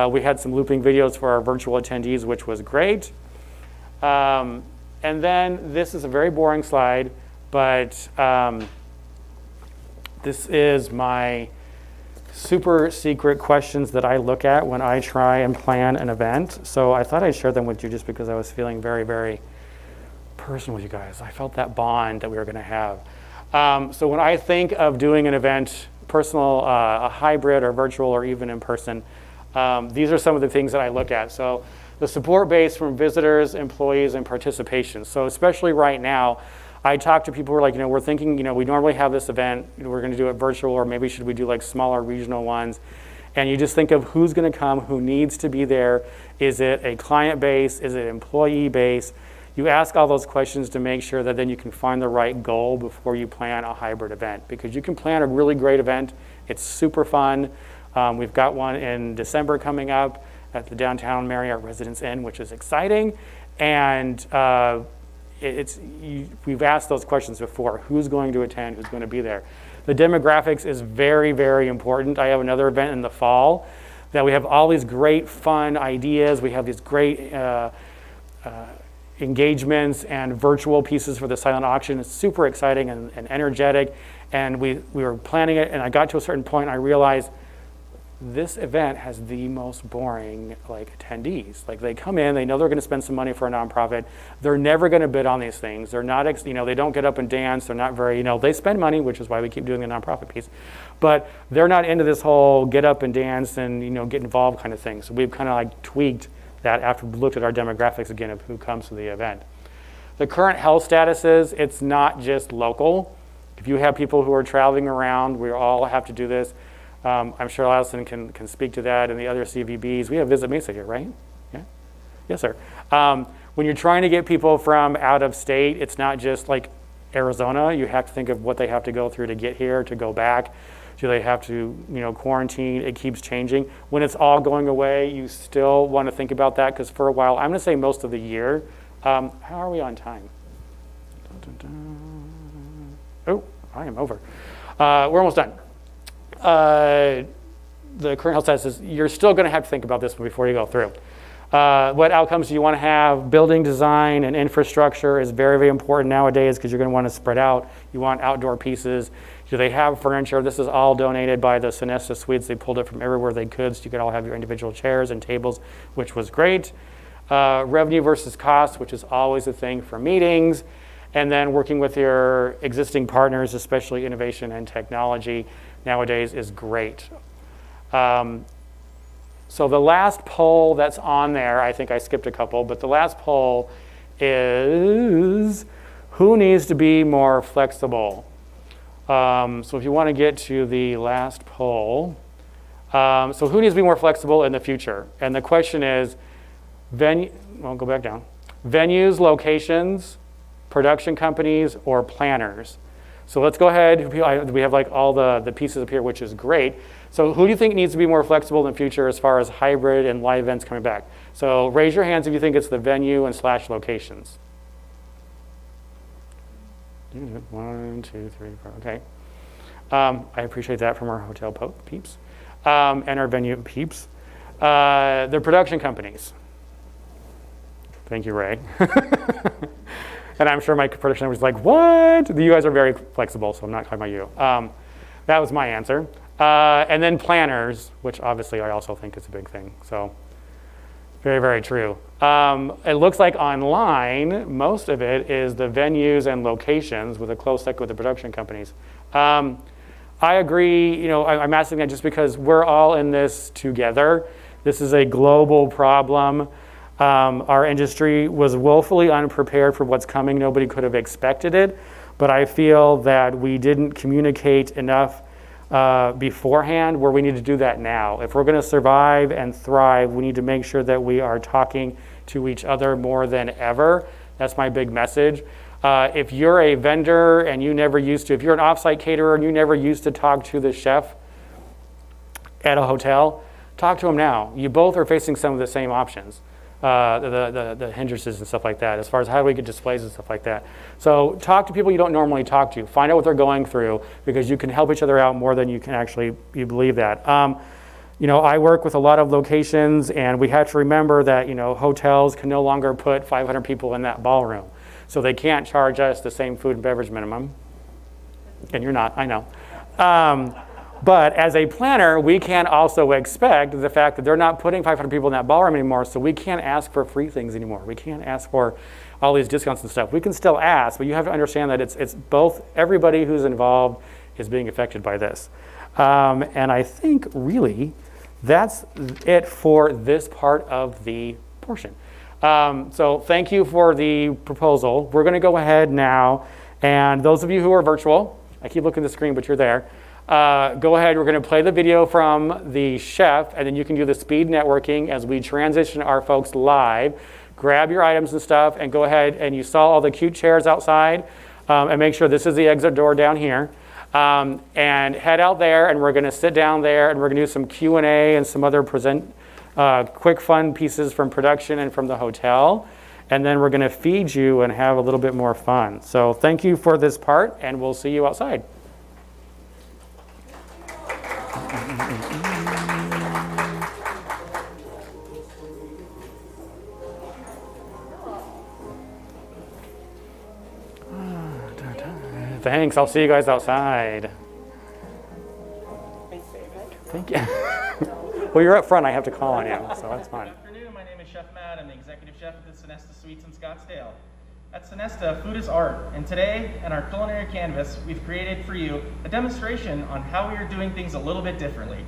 We had some looping videos for our virtual attendees, which was great. And then this is a very boring slide, but this is my super secret questions that I look at when I try and plan an event. So I thought I'd share them with you just because I was feeling very, very personal with you guys. I felt that bond that we were going to have. So when I think of doing an event, personal, a hybrid or virtual or even in person, these are some of the things that I look at. So the support base from visitors, employees, and participation. So especially right now, I talk to people who are like, we're thinking, we normally have this event, we're going to do it virtual, or maybe should we do smaller regional ones? And you just think of who's going to come, who needs to be there. Is it a client base? Is it employee base? You ask all those questions to make sure that then you can find the right goal before you plan a hybrid event, because you can plan a really great event. It's super fun. We've got one in December coming up at the downtown Marriott Residence Inn, which is exciting. And we've asked those questions before. Who's going to attend? Who's going to be there? The demographics is very, very important. I have another event in the fall that we have all these great fun ideas. We have these great engagements and virtual pieces for the silent auction. It's super exciting and energetic. And we were planning it, and I got to a certain point, and I realized this event has the most boring attendees. They come in, they know they're going to spend some money for a nonprofit. They're never going to bid on these things. They're not, they don't get up and dance. They're not very, they spend money, which is why we keep doing the nonprofit piece. But they're not into this whole get up and dance and get involved kind of thing. So we've kind of tweaked that after we looked at our demographics again of who comes to the event. The current health status is it's not just local. If you have people who are traveling around, we all have to do this. I'm sure Allison can speak to that and the other CVBs. We have Visit Mesa here, right? Yeah? Yes, sir. When you're trying to get people from out of state, it's not just like Arizona. You have to think of what they have to go through to get here, to go back. Do they have to, quarantine? It keeps changing. When it's all going away, you still want to think about that because for a while, I'm going to say most of the year. How are we on time? Oh, I am over. We're almost done. The current health status is you're still going to have to think about this one before you go through. What outcomes do you want to have? Building design and infrastructure is very, very important nowadays because you're going to want to spread out. You want outdoor pieces. Do they have furniture? This is all donated by the Sonesta Suites. They pulled it from everywhere they could so you could all have your individual chairs and tables, which was great. Revenue versus cost, which is always a thing for meetings. And then working with your existing partners, especially innovation and technology nowadays is great. So the last poll that's on there, I think I skipped a couple, but the last poll is who needs to be more flexible? So if you want to get to the last poll, so who needs to be more flexible in the future? And the question is, go back down. Venues, locations, production companies, or planners? So let's go ahead. We have all the pieces up here, which is great. So who do you think needs to be more flexible in the future as far as hybrid and live events coming back? So raise your hands if you think it's the venue and / locations. 1, 2, 3, 4, okay. I appreciate that from our hotel peeps and our venue peeps. The production companies. Thank you, Ray. And I'm sure my production was like, what? You guys are very flexible, so I'm not talking about you. That was my answer. And then planners, which obviously I also think is a big thing. So very, very true. It looks like online, most of it is the venues and locations with a close second with the production companies. I agree, I'm asking that just because we're all in this together. This is a global problem. Our industry was woefully unprepared for what's coming. Nobody could have expected it, but I feel that we didn't communicate enough beforehand where we need to do that now. If we're going to survive and thrive, we need to make sure that we are talking to each other more than ever. That's my big message. If you're a vendor and you never used to, if you're an offsite caterer and you never used to talk to the chef at a hotel, talk to him now. You both are facing some of the same options. The hindrances and stuff like that, as far as how do we get displays and stuff like that. So talk to people you don't normally talk to. Find out what they're going through because you can help each other out more than you can actually, you believe that. I work with a lot of locations and we have to remember that, hotels can no longer put 500 people in that ballroom. So they can't charge us the same food and beverage minimum. And you're not, I know. But as a planner, we can also expect the fact that they're not putting 500 people in that ballroom anymore, so we can't ask for free things anymore. We can't ask for all these discounts and stuff. We can still ask, but you have to understand that it's both, everybody who's involved is being affected by this. And I think really that's it for this part of the portion. So thank you for the proposal. We're going to go ahead now, and those of you who are virtual, I keep looking at the screen, but you're there. Go ahead, we're going to play the video from the chef, and then you can do the speed networking as we transition our folks live. Grab your items and stuff, and go ahead, and you saw all the cute chairs outside, and make sure this is the exit door down here. And head out there, and we're going to sit down there, and we're going to do some Q&A and some other quick fun pieces from production and from the hotel. And then we're going to feed you and have a little bit more fun. So thank you for this part, and we'll see you outside. Thanks. I'll see you guys outside. Thank you. Well, you're up front. I have to call on you, so that's fine. Good afternoon. My name is Chef Matt. I'm the executive chef at the Sonesta Suites in Scottsdale. At Sonesta, food is art, and today, in our culinary canvas, we've created for you a demonstration on how we are doing things a little bit differently.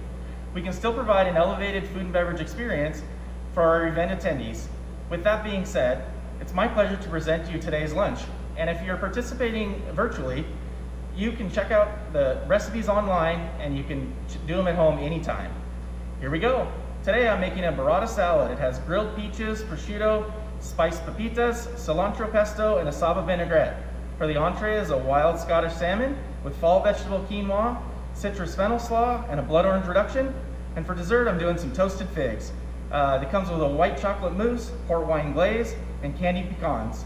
We can still provide an elevated food and beverage experience for our event attendees. With that being said, it's my pleasure to present to you today's lunch. And if you're participating virtually, you can check out the recipes online and you can do them at home anytime. Here we go. Today I'm making a burrata salad. It has grilled peaches, prosciutto, spiced pepitas, cilantro pesto, and a saba vinaigrette. For the entree is a wild Scottish salmon with fall vegetable quinoa, citrus fennel slaw, and a blood orange reduction. And for dessert, I'm doing some toasted figs. It comes with a white chocolate mousse, port wine glaze, and candied pecans.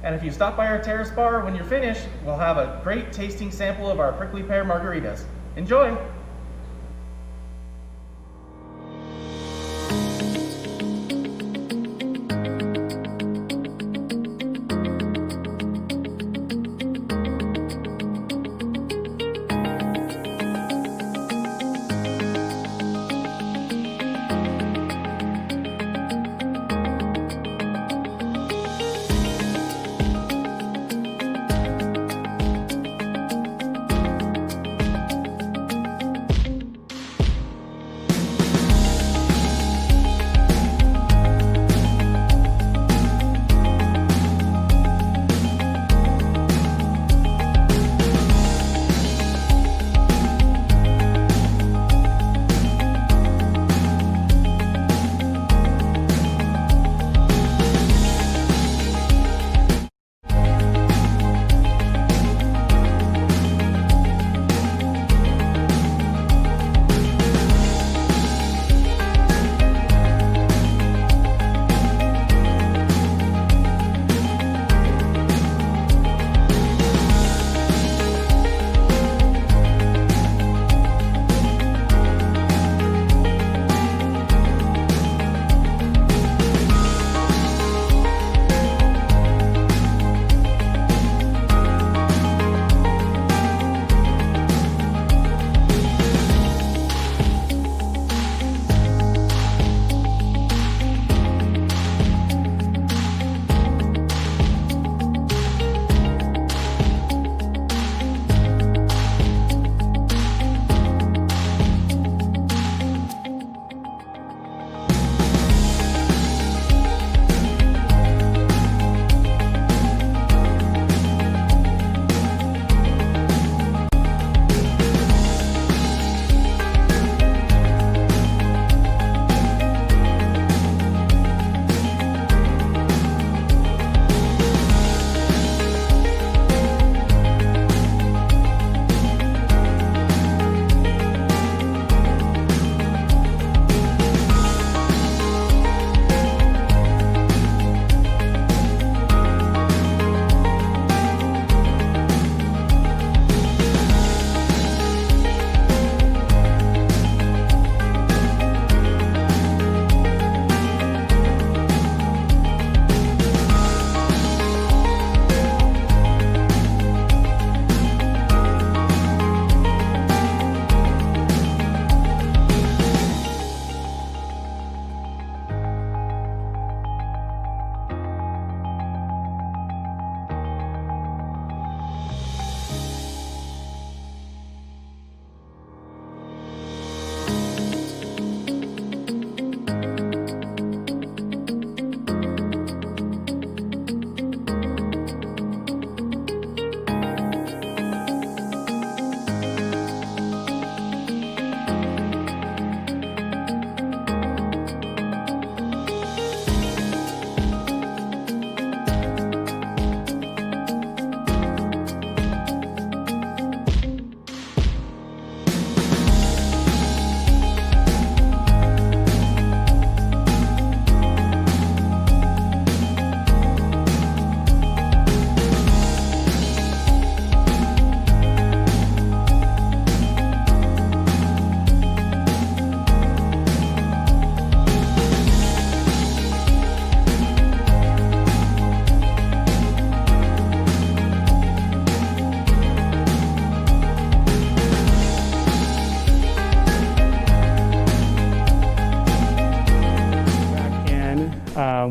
And if you stop by our terrace bar, when you're finished, we'll have a great tasting sample of our prickly pear margaritas. Enjoy!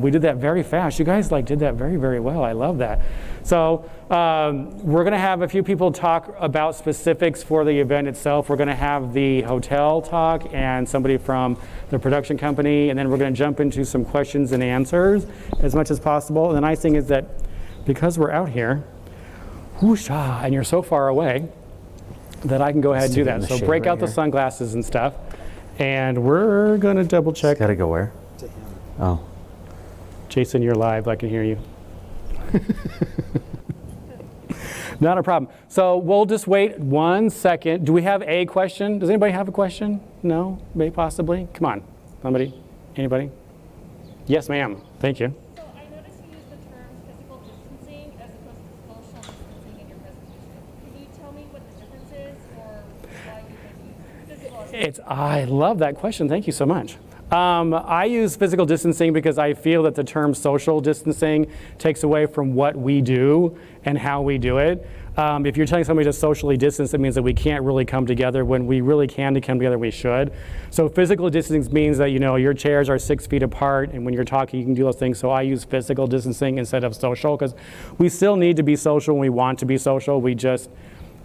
We did that very fast. You guys did that very, very well. I love that. So we're going to have a few people talk about specifics for the event itself. We're going to have the hotel talk and somebody from the production company, and then we're going to jump into some questions and answers as much as possible. And the nice thing is that because we're out here, whoosha, and you're so far away, that I can go ahead and do that. So break out the sunglasses and stuff. And we're going to double check. Got to go where? To him. Oh. Jason, you're live. I can hear you. Not a problem. So we'll just wait 1 second. Do we have a question? Does anybody have a question? No? Maybe possibly? Come on. Somebody? Anybody? Yes, ma'am. Thank you. So I noticed you use the term physical distancing as opposed to social distancing in your presentation. Can you tell me what the difference is or why you guys use physical? I love that question. Thank you so much. I use physical distancing because I feel that the term social distancing takes away from what we do and how we do it. If you're telling somebody to socially distance, it means that we can't really come together. When we really can to come together, we should. So physical distancing means that, your chairs are 6 feet apart, and when you're talking, you can do those things. So I use physical distancing instead of social, because we still need to be social when we want to be social.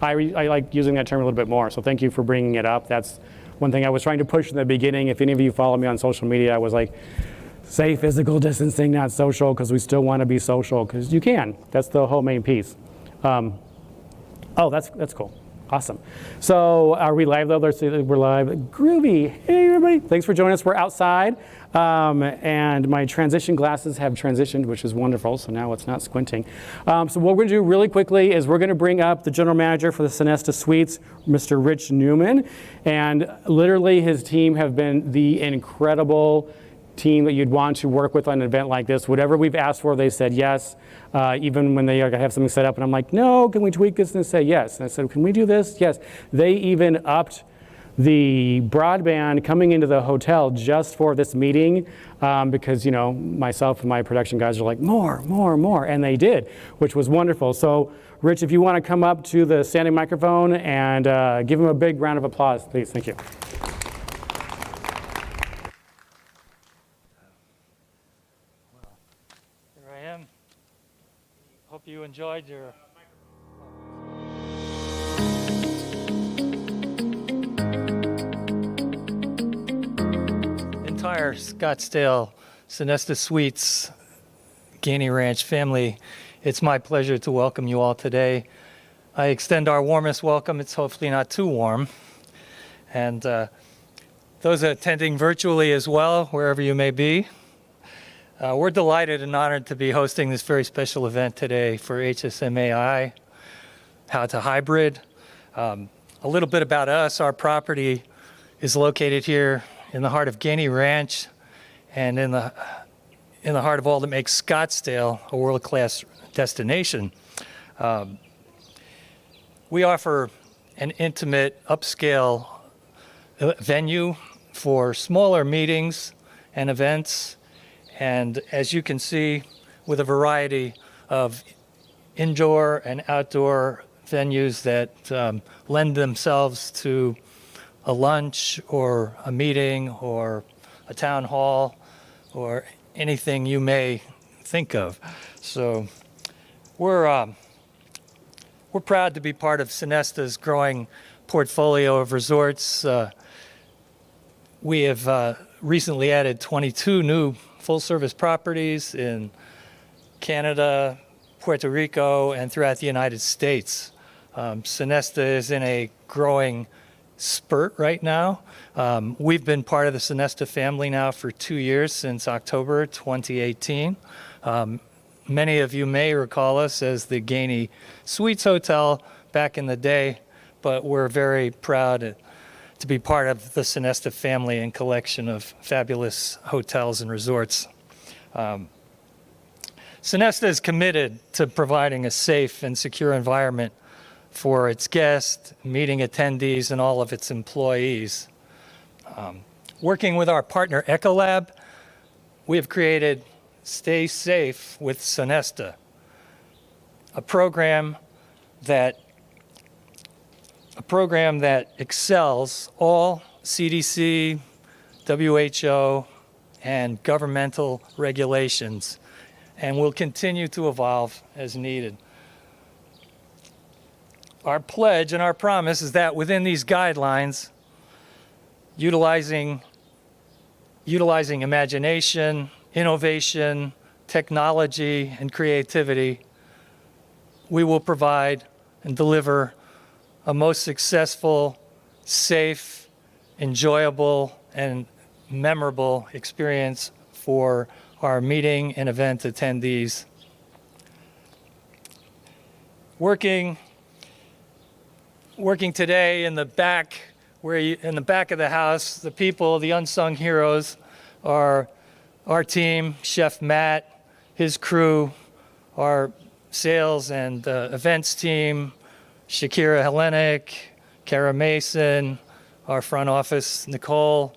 I like using that term a little bit more. So thank you for bringing it up. That's one thing I was trying to push in the beginning. If any of you follow me on social media, I was like, say physical distancing, not social, because we still want to be social, because you can. That's the whole main piece. Oh, that's cool. Awesome. So are we live though? Let's see, we're live. Groovy. Hey everybody. Thanks for joining us. We're outside. And my transition glasses have transitioned, which is wonderful. So now it's not squinting. So what we're going to do really quickly is we're going to bring up the general manager for the Sonesta Suites, Mr. Rich Newman. And literally his team have been the incredible team that you'd want to work with on an event like this. Whatever we've asked for, they said yes. Even when they have something set up and I'm like, no, can we tweak this? And they say yes. And I said, can we do this? Yes. They even upped the broadband coming into the hotel just for this meeting because, myself and my production guys are like, more. And they did, which was wonderful. So Rich, if you want to come up to the standing microphone and give him a big round of applause, please. Thank you. Hope you enjoyed your entire Scottsdale Sonesta Suites Gainey Ranch family. It's my pleasure to welcome you all today. I extend our warmest welcome. It's hopefully not too warm. And those attending virtually as well, wherever you may be. We're delighted and honored to be hosting this very special event today for HSMAI, How to Hybrid. A little bit about us. Our property is located here in the heart of Gainey Ranch and in the heart of all that makes Scottsdale a world-class destination. We offer an intimate, upscale venue for smaller meetings and events. And as you can see, with a variety of indoor and outdoor venues that lend themselves to a lunch or a meeting or a town hall or anything you may think of. So we're proud to be part of Sonesta's growing portfolio of resorts. We have recently added 22 new full-service properties in Canada, Puerto Rico, and throughout the United States. Sonesta is in a growing spurt right now. We've been part of the Sonesta family now for 2 years, since October 2018. Many of you may recall us as the Gainey Suites Hotel back in the day, but we're very proud to be part of the Sonesta family and collection of fabulous hotels and resorts. Sonesta is committed to providing a safe and secure environment for its guests, meeting attendees, and all of its employees. Working with our partner Ecolab, we have created Stay Safe with Sonesta, a program that excels all CDC, WHO, and governmental regulations, and will continue to evolve as needed. Our pledge and our promise is that within these guidelines, utilizing imagination, innovation, technology, and creativity, we will provide and deliver a most successful, safe, enjoyable, and memorable experience for our meeting and event attendees. Working today in the back, in the back of the house, the people, the unsung heroes, are our team, Chef Matt, his crew, our sales and events team, Shakira Hellenic, Kara Mason, our front office, Nicole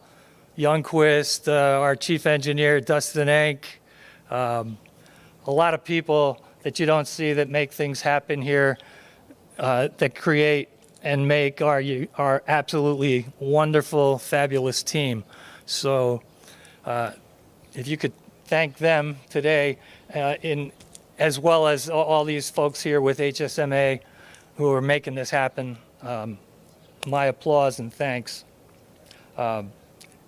Youngquist, our chief engineer, Dustin Ank, a lot of people that you don't see that make things happen here, that create and make our absolutely wonderful, fabulous team. So if you could thank them today, as well as all these folks here with HSMAI who are making this happen, my applause and thanks.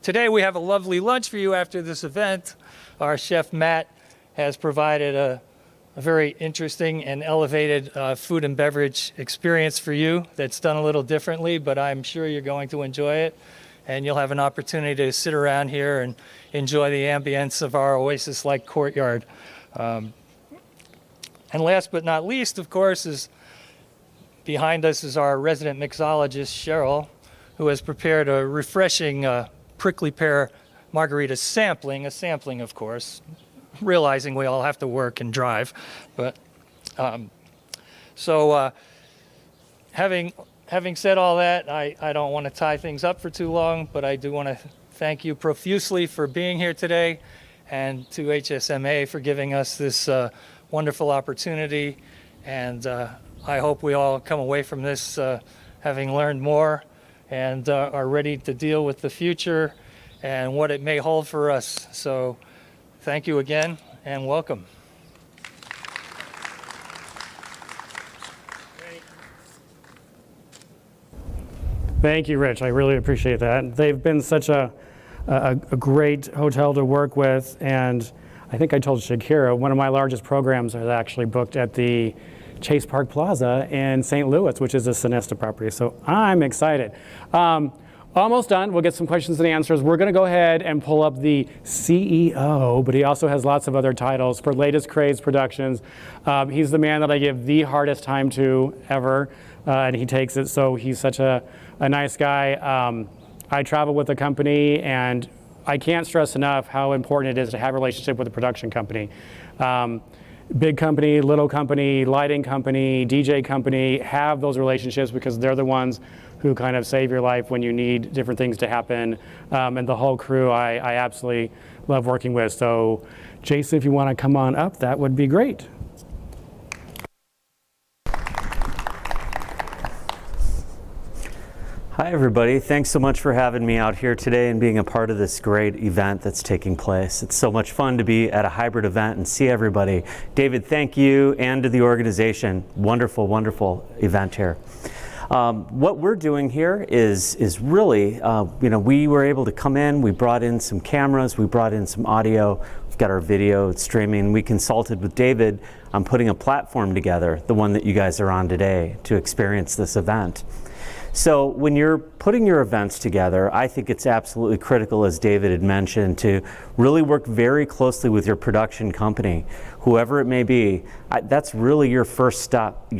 Today we have a lovely lunch for you after this event. Our chef Matt has provided a very interesting and elevated food and beverage experience for you that's done a little differently, but I'm sure you're going to enjoy it. And you'll have an opportunity to sit around here and enjoy the ambience of our oasis-like courtyard. And last but not least, of course, is behind us is our resident mixologist, Cheryl, who has prepared a refreshing prickly pear margarita sampling, a sampling, of course, realizing we all have to work and drive. But having said all that, I don't want to tie things up for too long, but I do want to thank you profusely for being here today, and to HSMAI for giving us this wonderful opportunity. And I hope we all come away from this having learned more and are ready to deal with the future and what it may hold for us. So thank you again and welcome. Thank you, Rich. I really appreciate that. They've been such a great hotel to work with, and I think I told Shakira, one of my largest programs is actually booked at the Chase Park Plaza in St. Louis, which is a Sonesta property. So I'm excited. Almost done. We'll get some questions and answers. We're going to go ahead and pull up the CEO, but he also has lots of other titles for Latest Craze Productions. He's the man that I give the hardest time to ever, and he takes it. So he's such a nice guy. I travel with the company, and I can't stress enough how important it is to have a relationship with a production company. Big company, little company, lighting company, DJ company, have those relationships because they're the ones who kind of save your life when you need different things to happen. And the whole crew I absolutely love working with. So Jason, if you want to come on up, that would be great. Hi everybody, thanks so much for having me out here today and being a part of this great event that's taking place. It's so much fun to be at a hybrid event and see everybody. David, thank you, and to the organization. Wonderful, wonderful event here. What we're doing here is really, we were able to come in, we brought in some cameras, we brought in some audio, we've got our video streaming. We consulted with David on putting a platform together, the one that you guys are on today, to experience this event. So when you're putting your events together, I think it's absolutely critical, as David had mentioned, to really work very closely with your production company, whoever it may be. That's really your first stop,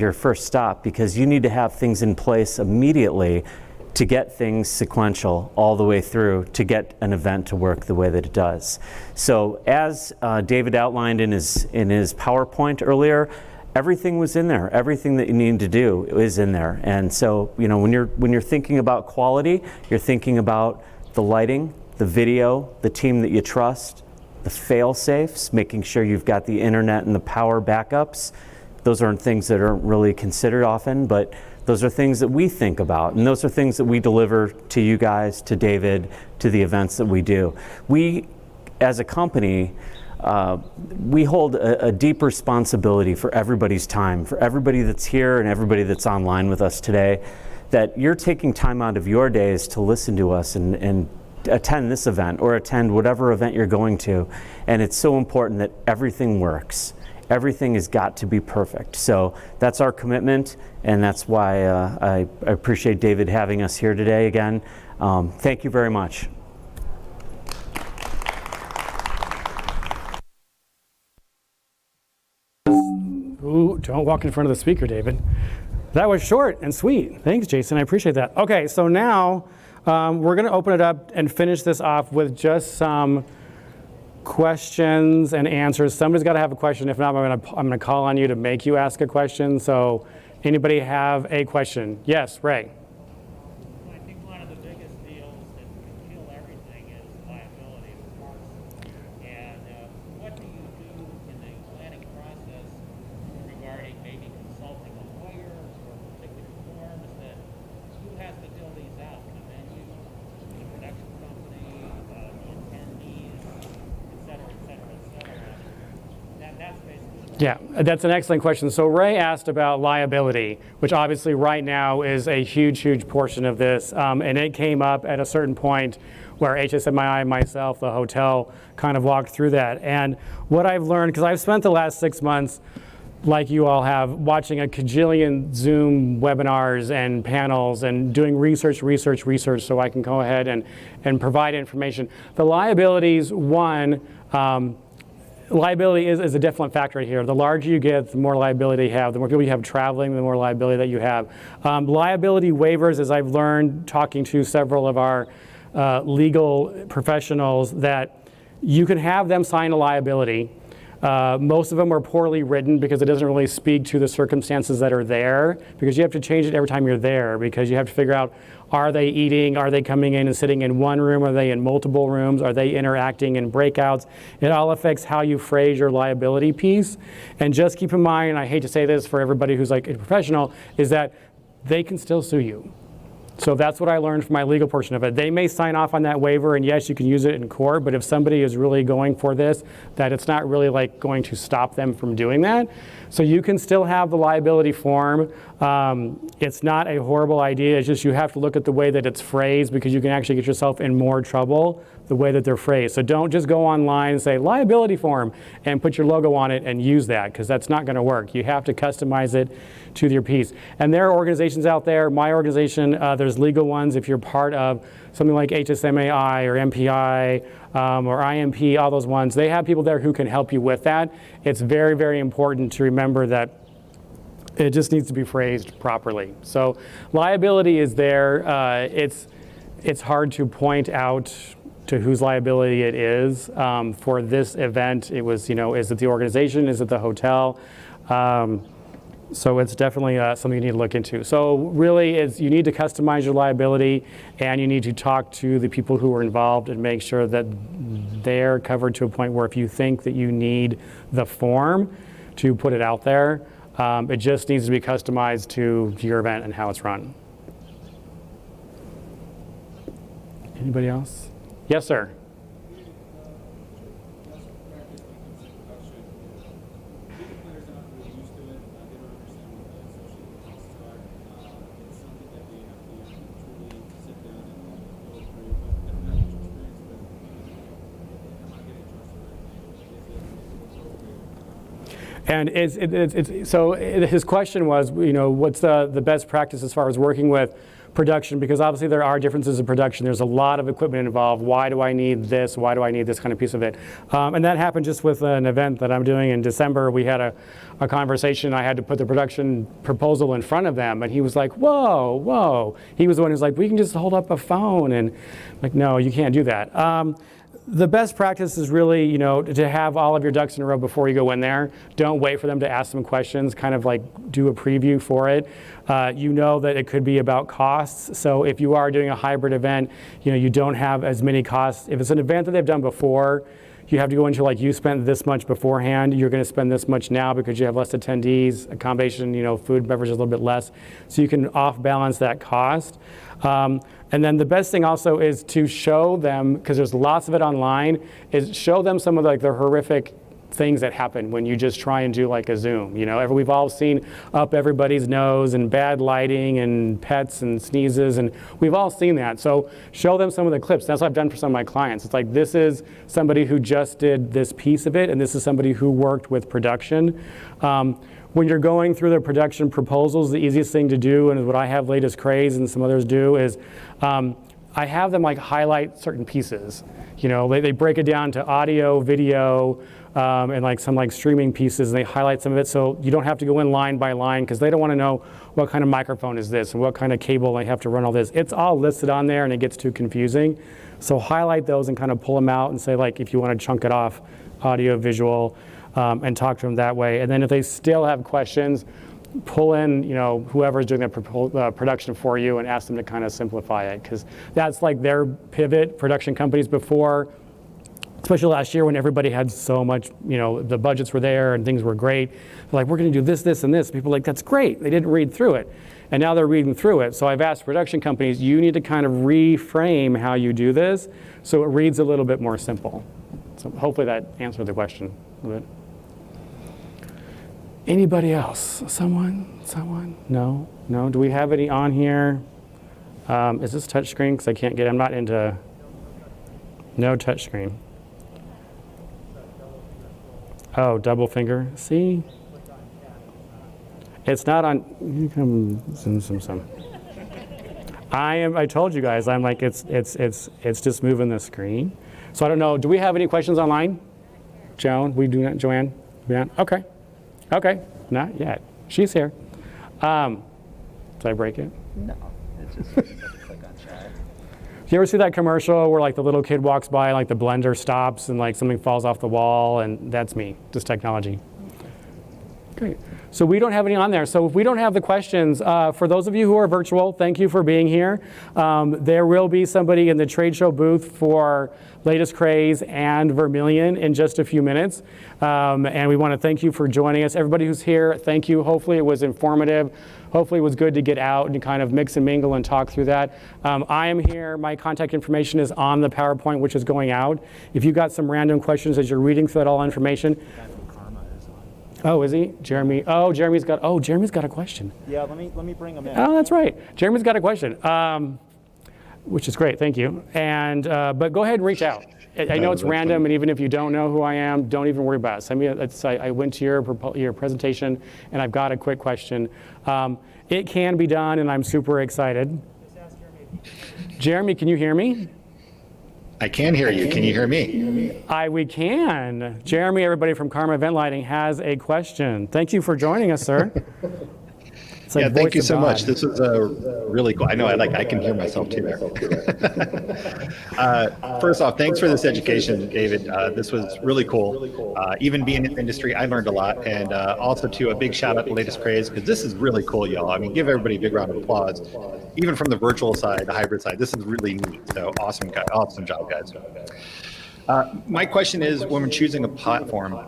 because you need to have things in place immediately to get things sequential all the way through to get an event to work the way that it does. So as David outlined in his PowerPoint earlier, everything was in there. Everything that you need to do is in there. And so, when you're thinking about quality, you're thinking about the lighting, the video, the team that you trust, the fail-safes, making sure you've got the internet and the power backups. Those aren't things that aren't really considered often, but those are things that we think about, and those are things that we deliver to you guys, to David, to the events that we do. We as a company, we hold a deep responsibility for everybody's time, for everybody that's here and everybody that's online with us today, that you're taking time out of your days to listen to us and attend this event or attend whatever event you're going to. And it's so important that everything works. Everything has got to be perfect. So that's our commitment, and that's why I appreciate David having us here today again. Thank you very much. Ooh, don't walk in front of the speaker, David. That was short and sweet. Thanks, Jason. I appreciate that. Okay, so now we're going to open it up and finish this off with just some questions and answers. Somebody's got to have a question. If not, I'm going to call on you to make you ask a question. So anybody have a question? Yes, Ray. I think one of the biggest deals that can kill everything is liability, of course. And what do you do in the planning process regarding maybe consulting a lawyer for particular forms that who has to fill these out? The venue, the production company, the attendees, et cetera, et cetera, et cetera. That's basically. Yeah, that's an excellent question. So Ray asked about liability, which obviously right now is a huge, huge portion of this. And it came up at a certain point where HSMAI, myself, the hotel, kind of walked through that. And what I've learned, because I've spent the last 6 months, like you all have, watching a cajillion Zoom webinars and panels and doing research so I can go ahead and provide information. The liabilities, one, liability is a definite factor here. The larger you get, the more liability you have. The more people you have traveling, the more liability that you have. Liability waivers, as I've learned talking to several of our legal professionals, that you can have them sign a liability. Most of them are poorly written because it doesn't really speak to the circumstances that are there, because you have to change it every time you're there, because you have to figure out, are they eating, are they coming in and sitting in one room, are they in multiple rooms, are they interacting in breakouts? It all affects how you phrase your liability piece. And just keep in mind, and I hate to say this for everybody who's like a professional, is that they can still sue you. So that's what I learned from my legal portion of it. They may sign off on that waiver, and yes, you can use it in court, but if somebody is really going for this, that it's not really like going to stop them from doing that. So you can still have the liability form. It's not a horrible idea. It's just you have to look at the way that it's phrased, because you can actually get yourself in more trouble the way that they're phrased. So don't just go online and say liability form and put your logo on it and use that, because that's not going to work. You have to customize it to your piece. And there are organizations out there. My organization, there's legal ones. If you're part of something like HSMAI or MPI or IMP, all those ones, they have people there who can help you with that. It's very, very important to remember that it just needs to be phrased properly. So liability is there. It's hard to point out to whose liability it is. For this event, it was, is it the organization? Is it the hotel? So it's definitely something you need to look into. So really, you need to customize your liability, and you need to talk to the people who are involved and make sure that they're covered to a point where if you think that you need the form to put it out there, it just needs to be customized to your event and how it's run. Anybody else? Yes, sir. And so his question was, what's the best practice as far as working with production? Because obviously there are differences in production. There's a lot of equipment involved. Why do I need this? Why do I need this kind of piece of it? And that happened just with an event that I'm doing in December. We had a conversation. I had to put the production proposal in front of them, and he was like, whoa, whoa. He was the one who's like, we can just hold up a phone. And I'm like, no, you can't do that. The best practice is really, to have all of your ducks in a row before you go in there. Don't wait for them to ask some questions, kind of like do a preview for it. You know that it could be about costs. So if you are doing a hybrid event, you don't have as many costs. If it's an event that they've done before, you have to go into like, you spent this much beforehand, you're going to spend this much now because you have less attendees, accommodation, food and beverage is a little bit less. So you can off balance that cost. And then the best thing also is to show them, because there's lots of it online, is show them some of like the horrific things that happen when you just try and do like a Zoom. We've all seen up everybody's nose and bad lighting and pets and sneezes, and we've all seen that. So show them some of the clips. That's what I've done for some of my clients. It's like, this is somebody who just did this piece of it, and this is somebody who worked with production. When you're going through the production proposals, the easiest thing to do, and what I have Latest Craze and some others do, is I have them like highlight certain pieces. They break it down to audio, video, and like some like streaming pieces, and they highlight some of it, so you don't have to go in line by line, because they don't want to know what kind of microphone is this and what kind of cable they have to run all this. It's all listed on there and it gets too confusing. So highlight those and kind of pull them out and say, like, if you want to chunk it off, audio, visual, and talk to them that way. And then if they still have questions, pull in whoever's doing the production for you and ask them to kind of simplify it, because that's like their pivot. Production companies before, especially last year when everybody had so much, the budgets were there and things were great. They're like, we're going to do this, this, and this. People are like, that's great. They didn't read through it. And now they're reading through it. So I've asked production companies, you need to kind of reframe how you do this so it reads a little bit more simple. So hopefully that answered the question a little bit. Anybody else? Someone? No? Do we have any on here? Is this touchscreen? Because I can't get, I'm not into, no touchscreen. Oh, double finger. See? It's not on. You come some. I told you guys. I'm like, it's just moving the screen. So I don't know. Do we have any questions online? Joan, we do not. Joanne, okay. Not yet. She's here. Did I break it? No, it's just click on chat. Do you ever see that commercial where like the little kid walks by, like the blender stops and like something falls off the wall, and that's me, just technology. Great. So we don't have any on there. So if we don't have the questions, for those of you who are virtual, thank you for being here. There will be somebody in the trade show booth for Latest Craze and Vermilion in just a few minutes. And we want to thank you for joining us. Everybody who's here, thank you. Hopefully it was informative. Hopefully it was good to get out and kind of mix and mingle and talk through that. I am here. My contact information is on the PowerPoint, which is going out. If you've got some random questions as you're reading through that all information. Oh, is he? Jeremy. Oh, Jeremy's got a question. Yeah, let me bring him in. Oh, that's right. Jeremy's got a question, which is great. Thank you. And but go ahead and reach out. I know it's random, and even if you don't know who I am, don't even worry about it. Send me. I went to your presentation, and I've got a quick question. It can be done, and I'm super excited. Just ask Jeremy. Jeremy, can you hear me? I can hear you. Can you hear me? We can. Jeremy, everybody from Karma Event Lighting has a question. Thank you for joining us, sir. Like yeah, thank you so much. This is really cool. I know I can hear myself too there. First off, thanks for this education, David. This was really cool. Even being in the industry, I learned a lot. And also to a big shout out to Latest Craze, because this is really cool, y'all. I mean, give everybody a big round of applause. Even from the virtual side, the hybrid side, this is really neat. So awesome job, guys. My question is, when we're choosing a platform,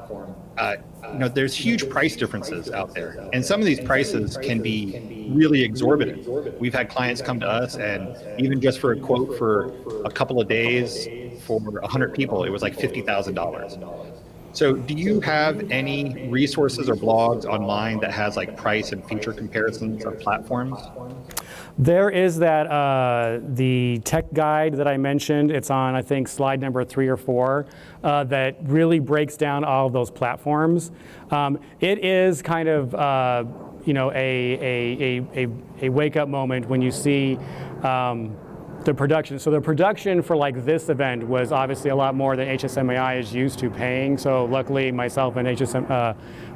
there's huge price differences out there, and some of these prices can be really exorbitant. We've had clients come to us, and even just for a quote for a couple of days for 100 people, it was like $50,000. So do you have any resources or blogs online that has like price and feature comparisons of platforms? There is that the tech guide that I mentioned. It's on, I think, slide number 3 or 4, that really breaks down all of those platforms. It is kind of a wake-up moment when you see the production. So the production for like this event was obviously a lot more than HSMAI is used to paying. So luckily myself and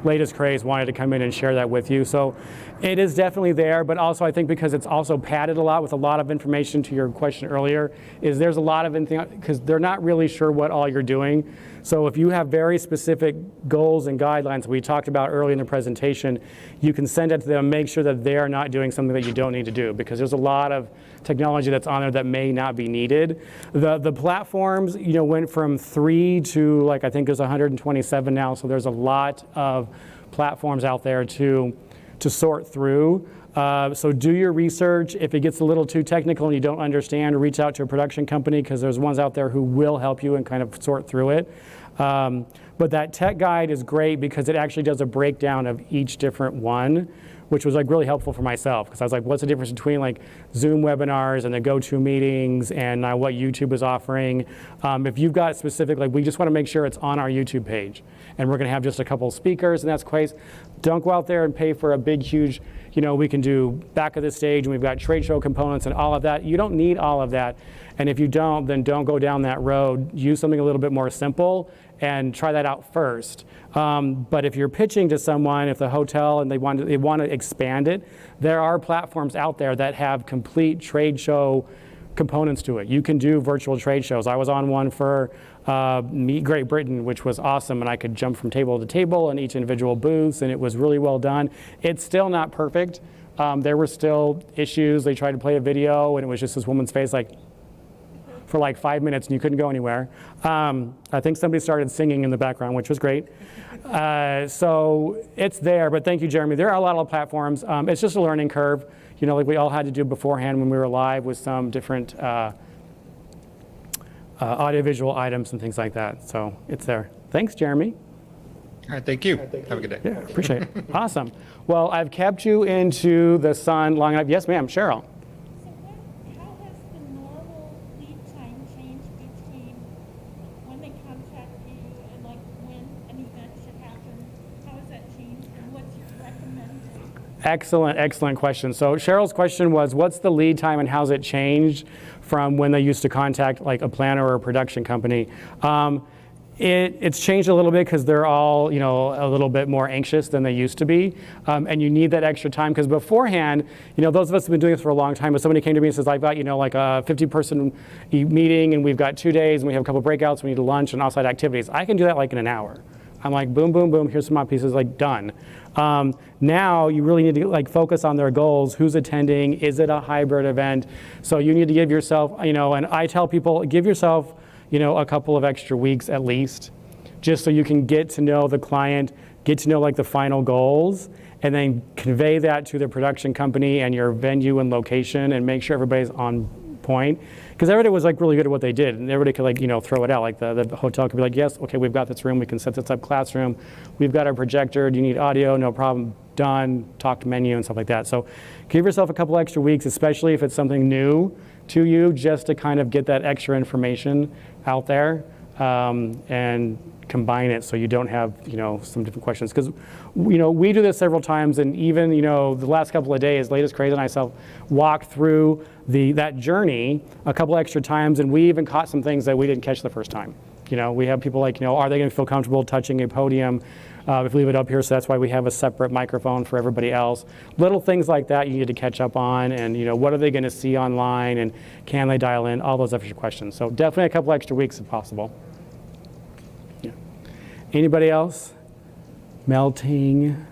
Latest Craze wanted to come in and share that with you. So it is definitely there, but also I think because it's also padded a lot with a lot of information, to your question earlier, is there's a lot of because they're not really sure what all you're doing. So if you have very specific goals and guidelines we talked about early in the presentation, you can send it to them, make sure that they're not doing something that you don't need to do, because there's a lot of technology that's on there that may not be needed. The platforms, went from 3 to like I think there's 127 now. So there's a lot of platforms out there to sort through. So do your research. If it gets a little too technical and you don't understand, reach out to a production company because there's ones out there who will help you and kind of sort through it. But that tech guide is great because it actually does a breakdown of each different one, which was like really helpful for myself because I was like, what's the difference between like Zoom webinars and the GoToMeetings and what YouTube is offering? If you've got specific, like we just want to make sure it's on our YouTube page and we're going to have just a couple of speakers and that's quite, don't go out there and pay for a big, huge, we can do back of the stage and we've got trade show components and all of that. You don't need all of that. And if you don't, then don't go down that road. Use something a little bit more simple and try that out first. But if you're pitching to someone, if the hotel and they want to expand it, there are platforms out there that have complete trade show components to it. You can do virtual trade shows. I was on one for Meet Great Britain, which was awesome, and I could jump from table to table in each individual booth, and it was really well done. It's still not perfect. There were still issues. They tried to play a video, and it was just this woman's face like for like 5 minutes, and you couldn't go anywhere. I think somebody started singing in the background, which was great. So it's there, but thank you, Jeremy. There are a lot of platforms. It's just a learning curve, like we all had to do beforehand when we were live with some different audiovisual items and things like that. So it's there. Thanks, Jeremy. All right, thank you. Have a good day. Yeah, appreciate it. Awesome. Well, I've kept you into the sun long enough. Yes, ma'am, Cheryl. How has the normal lead time changed between when they contact you and like when an event should happen? How has that changed and what's recommended? Excellent question. So Cheryl's question was, what's the lead time and how's it changed from when they used to contact like a planner or a production company? It's changed a little bit because they're all, a little bit more anxious than they used to be. And you need that extra time because beforehand, those of us who have been doing this for a long time, if somebody came to me and says, I've got, like a 50-person meeting and we've got 2 days and we have a couple breakouts, we need a lunch and offsite activities, I can do that like in an hour. I'm like, boom, boom, boom, here's some more pieces, like done. Now you really need to like focus on their goals. Who's attending? Is it a hybrid event? So you need to give yourself, and I tell people, give yourself, a couple of extra weeks at least, just so you can get to know the client, get to know like the final goals, and then convey that to the production company and your venue and location and make sure everybody's on point. Because everybody was like really good at what they did and everybody could like, throw it out. Like the hotel could be like, yes, okay, we've got this room, we can set this up classroom, we've got our projector, do you need audio? No problem, done, talk to menu and stuff like that. So give yourself a couple extra weeks, especially if it's something new to you, just to kind of get that extra information out there and combine it so you don't have, some different questions. Because, we do this several times and even, the last couple of days, Latest Craze and I walked through that journey a couple extra times and we even caught some things that we didn't catch the first time. We have people like, are they going to feel comfortable touching a podium if we leave it up here? So that's why we have a separate microphone for everybody else. Little things like that you need to catch up on and, what are they going to see online and can they dial in? All those extra questions. So definitely a couple extra weeks if possible. Yeah. Anybody else? Melting.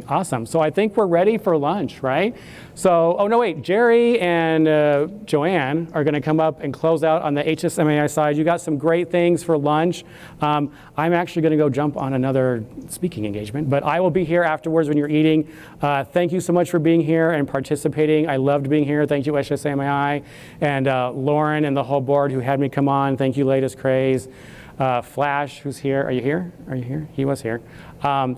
Awesome. So I think we're ready for lunch, right? So, oh no, wait, Jerry and Joanne are going to come up and close out on the HSMAI side. You got some great things for lunch. I'm actually going to go jump on another speaking engagement, but I will be here afterwards when you're eating. Thank you so much for being here and participating. I loved being here. Thank you, HSMAI, and Lauren and the whole board who had me come on. Thank you, Latest Craze. Flash, who's here? Are you here? He was here.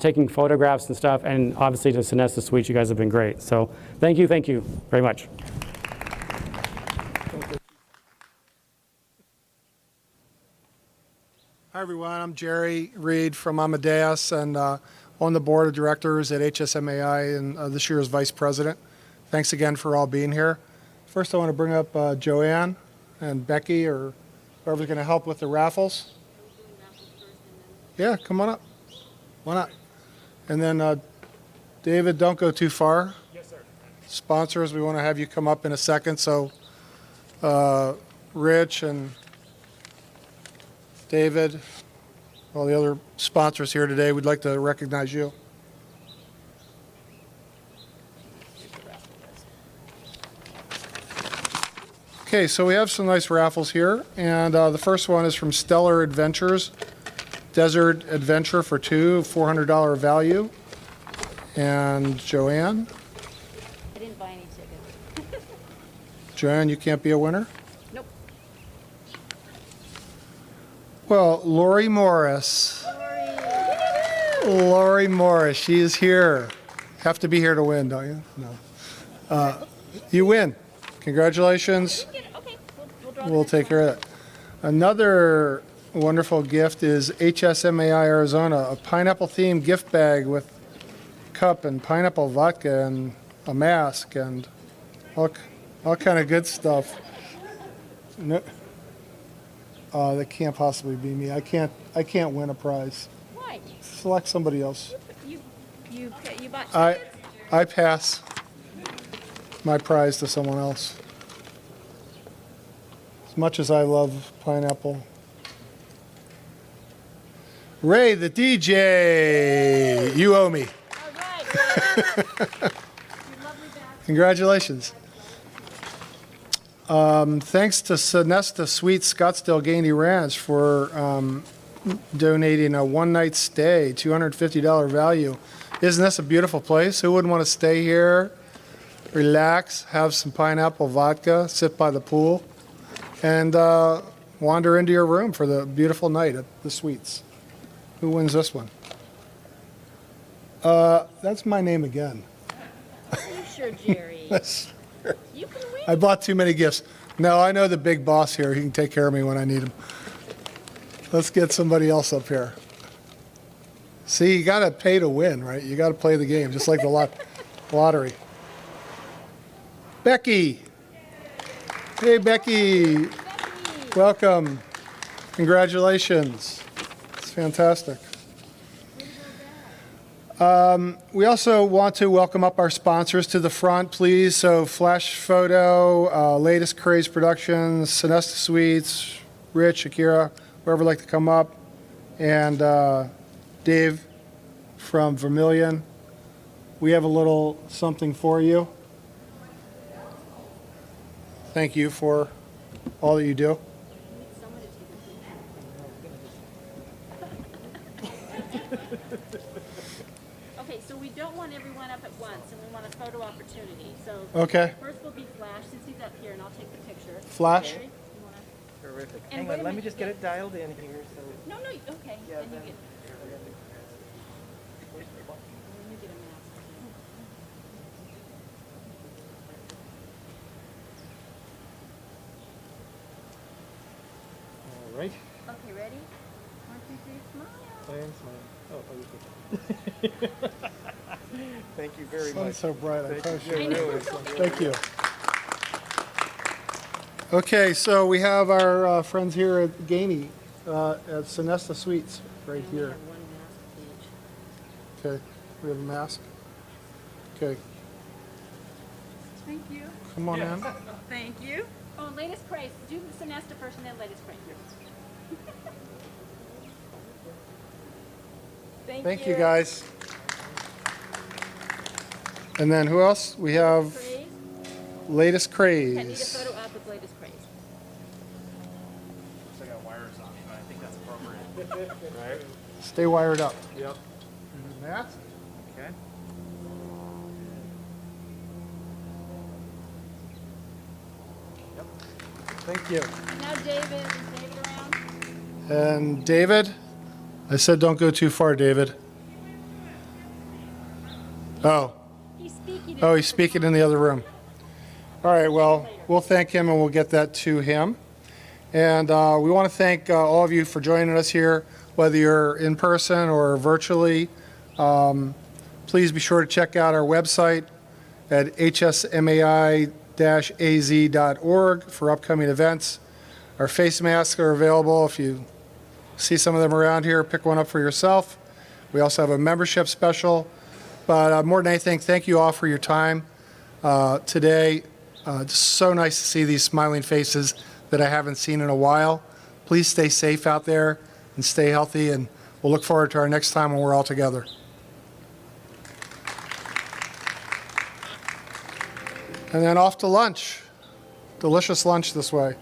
Taking photographs and stuff, and obviously to Sonesta Suites, you guys have been great. So thank you very much. Hi everyone, I'm Jerry Reed from Amadeus and on the board of directors at HSMAI and this year as vice president. Thanks again for all being here. First I want to bring up Joanne and Becky or whoever's going to help with the raffles. Yeah, come on up. Why not? And then David, don't go too far. Yes, sir. Sponsors, we want to have you come up in a second. So Rich and David, all the other sponsors here today, we'd like to recognize you. Okay, so we have some nice raffles here, and the first one is from Stellar Adventures, Desert Adventure for two, $400 value. And Joanne? I didn't buy any tickets. Joanne, you can't be a winner? Nope. Well, Lori Morris. Lori Morris, she is here. Have to be here to win, don't you? No. You win. Congratulations. Okay, we'll draw the We'll next take care of that. Another wonderful gift is HSMAI Arizona, a pineapple-themed gift bag with cup and pineapple vodka and a mask and all kind of good stuff. No, that can't possibly be me. I can't win a prize. Why? Select somebody else. You bought tickets? I pass my prize to someone else. As much as I love pineapple. Ray, the DJ, you owe me. Congratulations. Thanks to Sonesta Suites Scottsdale Gainey Ranch for donating a one-night stay, $250 value. Isn't this a beautiful place? Who wouldn't want to stay here, relax, have some pineapple vodka, sit by the pool, and wander into your room for the beautiful night at the Suites? Who wins this one? That's my name again. Are you sure, Jerry? You can win. I bought too many gifts. No, I know the big boss here. He can take care of me when I need him. Let's get somebody else up here. See, you got to pay to win, right? You got to play the game, just like the lottery. Becky. Hey, Becky. Welcome. Congratulations. It's fantastic. We also want to welcome up our sponsors to the front, please. So Flash Photo, Latest Craze Productions, Sonesta Suites, Rich, Akira, whoever would like to come up, and Dave from Vermilion. We have a little something for you. Thank you for all that you do. Okay, so we don't want everyone up at once, and we want a photo opportunity. So Okay. first will be Flash, since he's up here, and I'll take the picture. Flash? Jerry, you wanna- Terrific. And Hang wait on, a let me minute, just get it dialed in here. So No, okay. Yeah, then you then- get, then you get a mask. all right. Okay, ready? 1, 2, 3, smile. Plan, smile. Oh, thank you very much. Sun's so bright. I Thank probably you. should. Really. Thank you. Okay, so we have our friends here at Gainey at Sonesta Suites right And we here. have one mask each. Okay, we have a mask. Okay, Thank you. come on in. Thank you. Oh, latest craze. Do the Sonesta first and then latest craze. Thank you, guys. And then who else? We have Craze. Latest Okay, need a Craze. photo up with latest craze. I got wires on me, but I think that's appropriate. Right? Stay wired up. Yep. Matt? Okay. Thank you. Now David, is David around? And David? I said don't go too far, David. Oh. He's speaking. Oh, he's speaking in the other room. All right, well, we'll thank him and we'll get that to him. And we want to thank all of you for joining us here, whether you're in person or virtually. Please be sure to check out our website at hsmai-az.org for upcoming events. Our face masks are available. If you see some of them around here, pick one up for yourself. We also have a membership special. But more than anything, thank you all for your time today. It's so nice to see these smiling faces that I haven't seen in a while. Please stay safe out there and stay healthy, and we'll look forward to our next time when we're all together. And then off to lunch. delicious lunch this way.